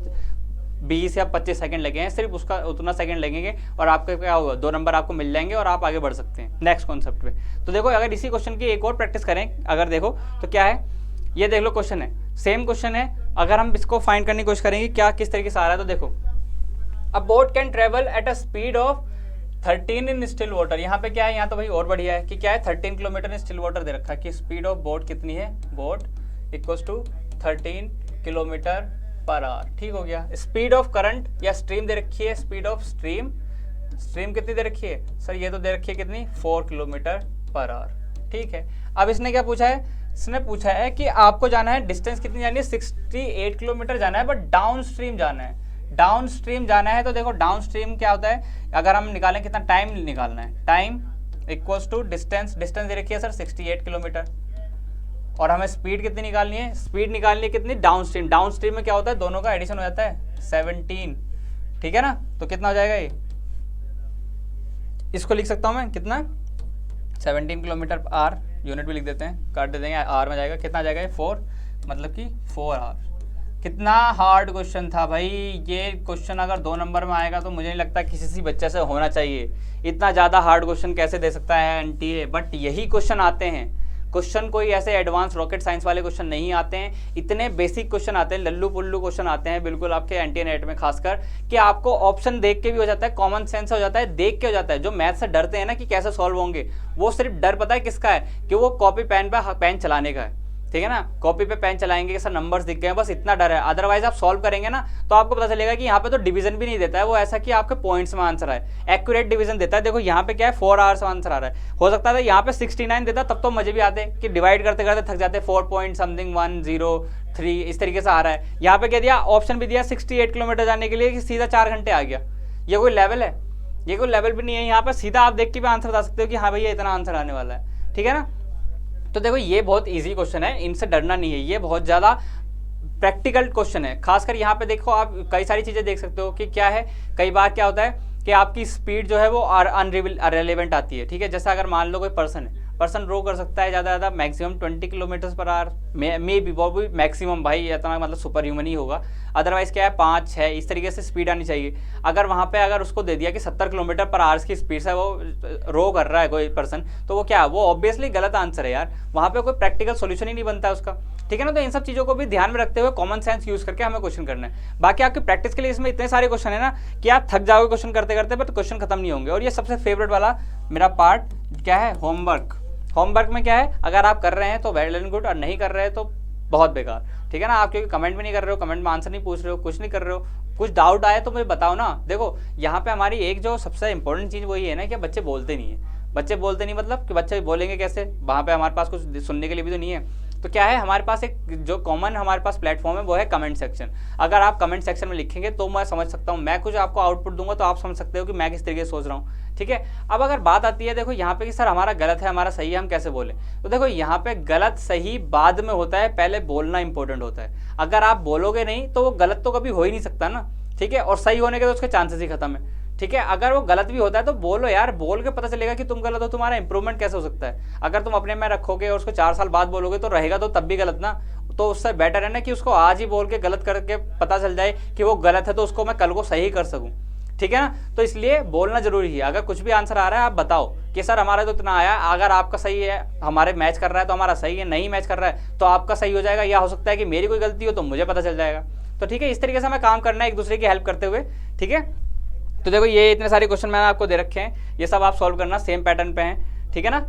20 या 25 सेकंड लगे हैं, सिर्फ उसका उतना सेकंड लगेंगे और आपका क्या होगा 2 नंबर आपको मिल जाएंगे और आप आगे बढ़ सकते हैं नेक्स्ट कॉन्सेप्ट पे। तो देखो अगर इसी क्वेश्चन की एक और प्रैक्टिस करें, अगर देखो तो क्या है, ये देख लो क्वेश्चन है, सेम क्वेश्चन है। अगर हम इसको फाइंड करने की कोशिश करेंगे क्या किस तरीके से आ रहा है, तो देखो अ boat can travel eight a speed of 13 in still water. यहाँ पे क्या है, यहाँ तो भाई और बढ़िया है कि क्या है 13 किलोमीटर इन स्टिल वाटर दे रखा है कि स्पीड ऑफ बोट कितनी है, boat equals to 13 kilometre per hour. ठीक हो गया। स्पीड ऑफ करंट या स्ट्रीम दे रखी है, स्पीड ऑफ स्ट्रीम, स्ट्रीम कितनी दे रखी है सर, ये तो दे रखी है कितनी 4 किलोमीटर पर आवर। ठीक है, अब इसने क्या पूछा है, इसने पूछा है कि आपको जाना है, डिस्टेंस कितनी जानी है 68 किलोमीटर जाना है, बट डाउन स्ट्रीम जाना है। डाउन स्ट्रीम जाना है तो देखो डाउन स्ट्रीम क्या होता है, अगर हम निकालें कितना टाइम निकालना है, time equals to distance, distance दे रखी है सर 68 किलोमीटर, और हमें स्पीड कितनी निकालनी है, स्पीड निकालनी है कितनी डाउन स्ट्रीम। डाउन स्ट्रीम में क्या होता है, दोनों का एडिशन हो जाता है 17। ठीक है ना, तो कितना हो जाएगा ये, इसको लिख सकता हूं मैं कितना 17 किलोमीटर आवर, यूनिट भी लिख देते हैं, काट दे देंगे, आर में जाएगा, कितना जाएगा ये 4, मतलब कि 4 आवर। कितना हार्ड क्वेश्चन था भाई ये क्वेश्चन, अगर 2 नंबर में आएगा तो मुझे नहीं लगता किसी सी बच्चे से होना चाहिए। इतना ज़्यादा हार्ड क्वेश्चन कैसे दे सकता है एनटीए, बट यही क्वेश्चन आते हैं। क्वेश्चन कोई ऐसे एडवांस रॉकेट साइंस वाले क्वेश्चन नहीं आते हैं, इतने बेसिक क्वेश्चन आते हैं, लल्लू पुल्लू क्वेश्चन आते हैं बिल्कुल आपके एनटीए नेट में, खासकर कि आपको ऑप्शन देख के भी हो जाता है, कॉमन सेंस हो जाता है, देख के हो जाता है। जो मैथ से डरते हैं ना कि कैसे सॉल्व होंगे, वो सिर्फ डर पता है किसका है, कि वो कॉपी पेन पे पेन चलाने का है। ठीक है ना, कॉपी पे पेन चलाएंगे कि सर नंबर्स दिख गए, बस इतना डर है। अदरवाइज आप सॉल्व करेंगे ना तो आपको पता चलेगा कि यहाँ पे तो डिवीजन भी नहीं देता है, वो ऐसा कि आपके पॉइंट्स में आंसर आए, एक्यूरेट डिवीजन देता है। देखो यहाँ पे क्या है 4 आवर्स में आंसर आ रहा है, हो सकता था यहाँ पे 69 देता, तब तो मजे भी आते कि डिवाइड करते करते थक जाते, 4.103 इस तरीके से आ रहा है। यहाँ पे क्या दिया, ऑप्शन भी दिया 68 किलोमीटर जाने के लिए कि सीधा 4 घंटे आ गया। ये कोई लेवल है, ये कोई लेवल भी नहीं है। यहाँ पे सीधा आप देख के भी आंसर बता सकते हो कि हाँ भैया इतना आंसर आने वाला है। ठीक है ना, तो देखो ये बहुत इजी क्वेश्चन है, इनसे डरना नहीं है, ये बहुत ज़्यादा प्रैक्टिकल क्वेश्चन है। खासकर यहाँ पे देखो आप कई सारी चीज़ें देख सकते हो कि क्या है, कई बार क्या होता है कि आपकी स्पीड जो है वो अनरिलेवेंट आती है। ठीक है, जैसा अगर मान लो कोई पर्सन है, पर्सन रो कर सकता है ज़्यादा ज़्यादा maximum 20 kilometre per our, may be वो भी मैक्सिमम भाई, इतना मतलब सुपर ह्यूमन ही होगा। अदरवाइज क्या है 5-6 इस तरीके से स्पीड आनी चाहिए। अगर वहाँ पे अगर उसको दे दिया कि 70 किलोमीटर पर आवर्स की स्पीड से वो रो कर रहा है कोई पर्सन, तो वो क्या, वो ऑब्वियसली गलत आंसर है यार, वहाँ पे कोई प्रैक्टिकल सोल्यूशन ही नहीं बनता है उसका, ठीक है ना। तो इन सब चीज़ों को भी ध्यान में रखते हुए कॉमन सेंस यूज करके हमें क्वेश्चन करना है। बाकी आपकी प्रैक्टिस के लिए इसमें इतने सारे क्वेश्चन है ना कि आप थक जाओगे क्वेश्चन करते करते, बट क्वेश्चन खत्म नहीं होंगे। और ये सबसे फेवरेट वाला मेरा पार्ट क्या है, होमवर्क। होमवर्क में क्या है, अगर आप कर रहे हैं तो वेल एंड गुड, और नहीं कर रहे हैं तो बहुत बेकार, ठीक है ना। आप क्योंकि कमेंट भी नहीं कर रहे हो, कमेंट में आंसर नहीं पूछ रहे हो, कुछ नहीं कर रहे हो, कुछ डाउट आए तो मुझे बताओ ना। देखो यहाँ पे हमारी एक जो सबसे इंपॉर्टेंट चीज़ वही है ना कि बच्चे बोलते नहीं है। बच्चे बोलते नहीं मतलब कि बच्चे बोलेंगे कैसे, वहाँ पे हमारे पास कुछ सुनने के लिए भी तो नहीं है। तो क्या है, हमारे पास एक जो कॉमन हमारे पास प्लेटफॉर्म है वो है कमेंट सेक्शन। अगर आप कमेंट सेक्शन में लिखेंगे तो मैं समझ सकता हूँ, मैं कुछ आपको आउटपुट दूंगा तो आप समझ सकते हो कि मैं किस तरीके से सोच रहा हूँ, ठीक है। अब अगर बात आती है देखो यहाँ पे कि सर हमारा गलत है हमारा सही है, हम कैसे बोलें, तो देखो यहाँ पे गलत सही बाद में होता है, पहले बोलना इंपॉर्टेंट होता है। अगर आप बोलोगे नहीं तो वो गलत तो कभी हो ही नहीं सकता ना, ठीक है। और सही होने के तो उसके चांसेस ही खत्म है, ठीक है। अगर वो गलत भी होता है तो बोलो यार, बोल के पता चलेगा कि तुम गलत हो, तुम्हारा इंप्रूवमेंट कैसे हो सकता है। अगर तुम अपने में रखोगे और उसको 4 साल बाद बोलोगे तो रहेगा तो तब भी गलत ना। तो उससे बेटर है ना कि उसको आज ही बोल के गलत करके पता चल जाए कि वो गलत है, तो उसको मैं कल को सही कर सकूं, ठीक है ना। तो इसलिए बोलना जरूरी है। अगर कुछ भी आंसर आ रहा है आप बताओ कि सर हमारा तो इतना आया, अगर आपका सही है, हमारे मैच कर रहा है तो हमारा सही है, नहीं मैच कर रहा है तो आपका सही हो जाएगा, या हो सकता है कि मेरी कोई गलती हो तो मुझे पता चल जाएगा। तो ठीक है, इस तरीके से हमें काम करना है एक दूसरे की हेल्प करते हुए, ठीक है। तो देखो ये इतने सारे क्वेश्चन मैंने आपको दे रखे हैं, ये सब आप सॉल्व करना, सेम पैटर्न पे हैं, ठीक है ना।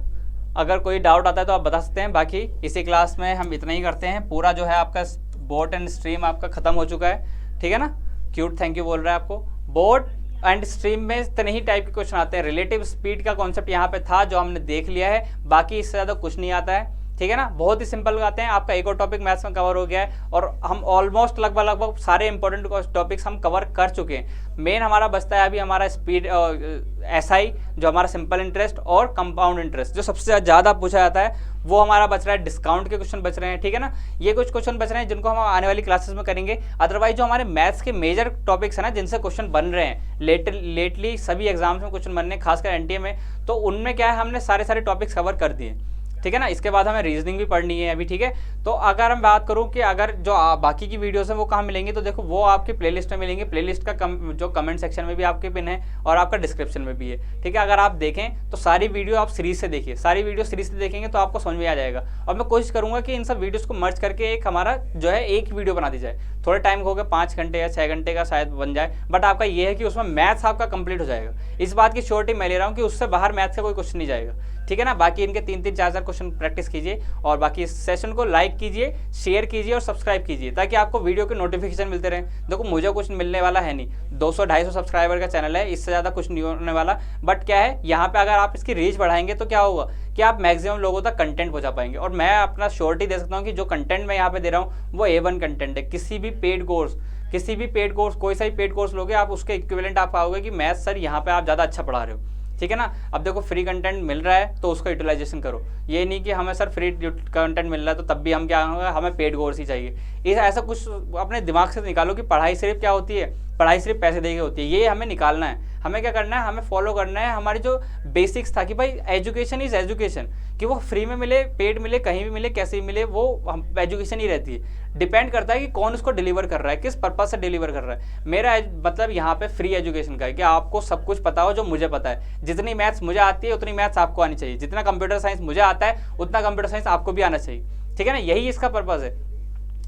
अगर कोई डाउट आता है तो आप बता सकते हैं। बाकी इसी क्लास में हम इतना ही करते हैं। पूरा जो है आपका बोट एंड स्ट्रीम आपका खत्म हो चुका है, ठीक है ना। क्यूट थैंक यू बोल रहा है आपको। बोट एंड स्ट्रीम में इतने ही टाइप के क्वेश्चन आते हैं। रिलेटिव स्पीड का कॉन्सेप्ट यहाँ पे था जो हमने देख लिया है, बाकी इससे ज़्यादा कुछ नहीं आता है, ठीक है ना। बहुत ही सिंपल आते हैं। आपका एक और टॉपिक मैथ्स में कवर हो गया है और हम ऑलमोस्ट लगभग सारे इंपॉर्टेंट टॉपिक्स हम कवर कर चुके हैं। मेन हमारा बचता है अभी हमारा स्पीड एसआई, जो हमारा सिंपल इंटरेस्ट, और कंपाउंड इंटरेस्ट जो सबसे ज़्यादा पूछा जाता है, वो हमारा बच रहा है। डिस्काउंट के क्वेश्चन बच रहे हैं, ठीक है ना। ये कुछ क्वेश्चन बच रहे हैं जिनको हम आने वाली क्लासेस में करेंगे। अदरवाइज जो हमारे मैथ्स के मेजर टॉपिक्स हैं ना जिनसे क्वेश्चन बन रहे हैं लेटली सभी एग्जाम्स में क्वेश्चन बनने, खासकर एनटीए में, तो उनमें क्या है हमने सारे टॉपिक्स कवर कर दिए, ठीक है ना। इसके बाद हमें रीजनिंग भी पढ़नी है अभी, ठीक है। तो अगर हम बात करूं कि अगर जो बाकी की वीडियोस हैं वो कहाँ मिलेंगी, तो देखो वो आपके प्लेलिस्ट में मिलेंगे। प्लेलिस्ट का जो कमेंट सेक्शन में भी आपके पिन है और आपका डिस्क्रिप्शन में भी है, ठीक है। अगर आप देखें तो सारी वीडियो आप सीरीज से देखिए, सारी वीडियो सीरीज से देखेंगे तो आपको समझ में आ जाएगा। और मैं कोशिश करूंगा कि इन सब वीडियोज़ को मर्ज करके एक हमारा जो है एक वीडियो बना दी जाए। थोड़ा टाइम हो गया, 5 घंटे या 6 घंटे का शायद बन जाए, बट आपका ये है कि उसमें मैथ्स आपका कंप्लीट हो जाएगा। इस बात की श्योरिटी मैं ले रहा हूँ कि उससे बाहर मैथ्स का कोई क्वेश्चन नहीं जाएगा, ठीक है ना। बाकी इनके 3-3, 4-4 क्वेश्चन प्रैक्टिस कीजिए, और बाकी इस सेशन को लाइक कीजिए, शेयर कीजिए और सब्सक्राइब कीजिए, ताकि आपको वीडियो के नोटिफिकेशन मिलते रहें। देखो मुझे कुछ मिलने वाला है नहीं, 200-250 सब्सक्राइबर का चैनल है, इससे ज़्यादा कुछ नहीं होने वाला। बट क्या है, यहाँ पे अगर आप इसकी रीच बढ़ाएंगे तो क्या होगा कि आप मैक्सिमम लोगों तक कंटेंट पहुँचा पाएंगे। और मैं अपना श्योरिटी दे सकता हूँ कि जो कंटेंट मैं यहाँ पे दे रहा हूँ वो A1 कंटेंट है। किसी भी पेड कोर्स कोई सा भी पेड कोर्स लोगे आप, उसके इक्विवेलेंट आप पाओगे कि मैथ्स सर यहाँ पे आप ज़्यादा अच्छा पढ़ा रहे हो, ठीक है ना। अब देखो फ्री कंटेंट मिल रहा है तो उसका यूटिलाइजेशन करो। ये नहीं कि हमें सर फ्री कंटेंट मिल रहा है तो तब भी हम क्या होगा, हमें पेड कोर्स ही चाहिए। इस ऐसा कुछ अपने दिमाग से निकालो कि पढ़ाई सिर्फ क्या होती है, पढ़ाई सिर्फ पैसे देके होती है। ये हमें निकालना है। हमें क्या करना है, हमें फॉलो करना है हमारी जो बेसिक्स था कि भाई एजुकेशन इज एजुकेशन, कि वो फ्री में मिले, पेड मिले, कहीं भी मिले, कैसे भी मिले, वो एजुकेशन ही रहती है। डिपेंड करता है कि कौन उसको डिलीवर कर रहा है, किस पर्पज से डिलीवर कर रहा है। मेरा मतलब यहाँ पे फ्री एजुकेशन का है कि आपको सब कुछ पता हो जो मुझे पता है। जितनी मैथ्स मुझे आती है उतनी मैथ्स आपको आनी चाहिए, जितना कंप्यूटर साइंस मुझे आता है उतना कंप्यूटर साइंस आपको भी आना चाहिए, ठीक है ना। यही इसका पर्पज है,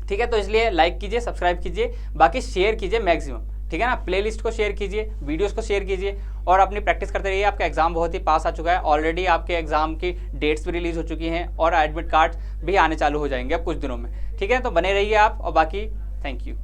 ठीक है। तो इसलिए लाइक कीजिए, सब्सक्राइब कीजिए, बाकी शेयर कीजिए मैक्सिमम, ठीक है ना। प्लेलिस्ट को शेयर कीजिए, वीडियोस को शेयर कीजिए, और अपनी प्रैक्टिस करते रहिए। आपका एग्जाम बहुत ही पास आ चुका है ऑलरेडी, आपके एग्जाम की डेट्स भी रिलीज हो चुकी हैं और एडमिट कार्ड भी आने चालू हो जाएंगे अब कुछ दिनों में, ठीक है। तो बने रहिए आप, और बाकी थैंक यू।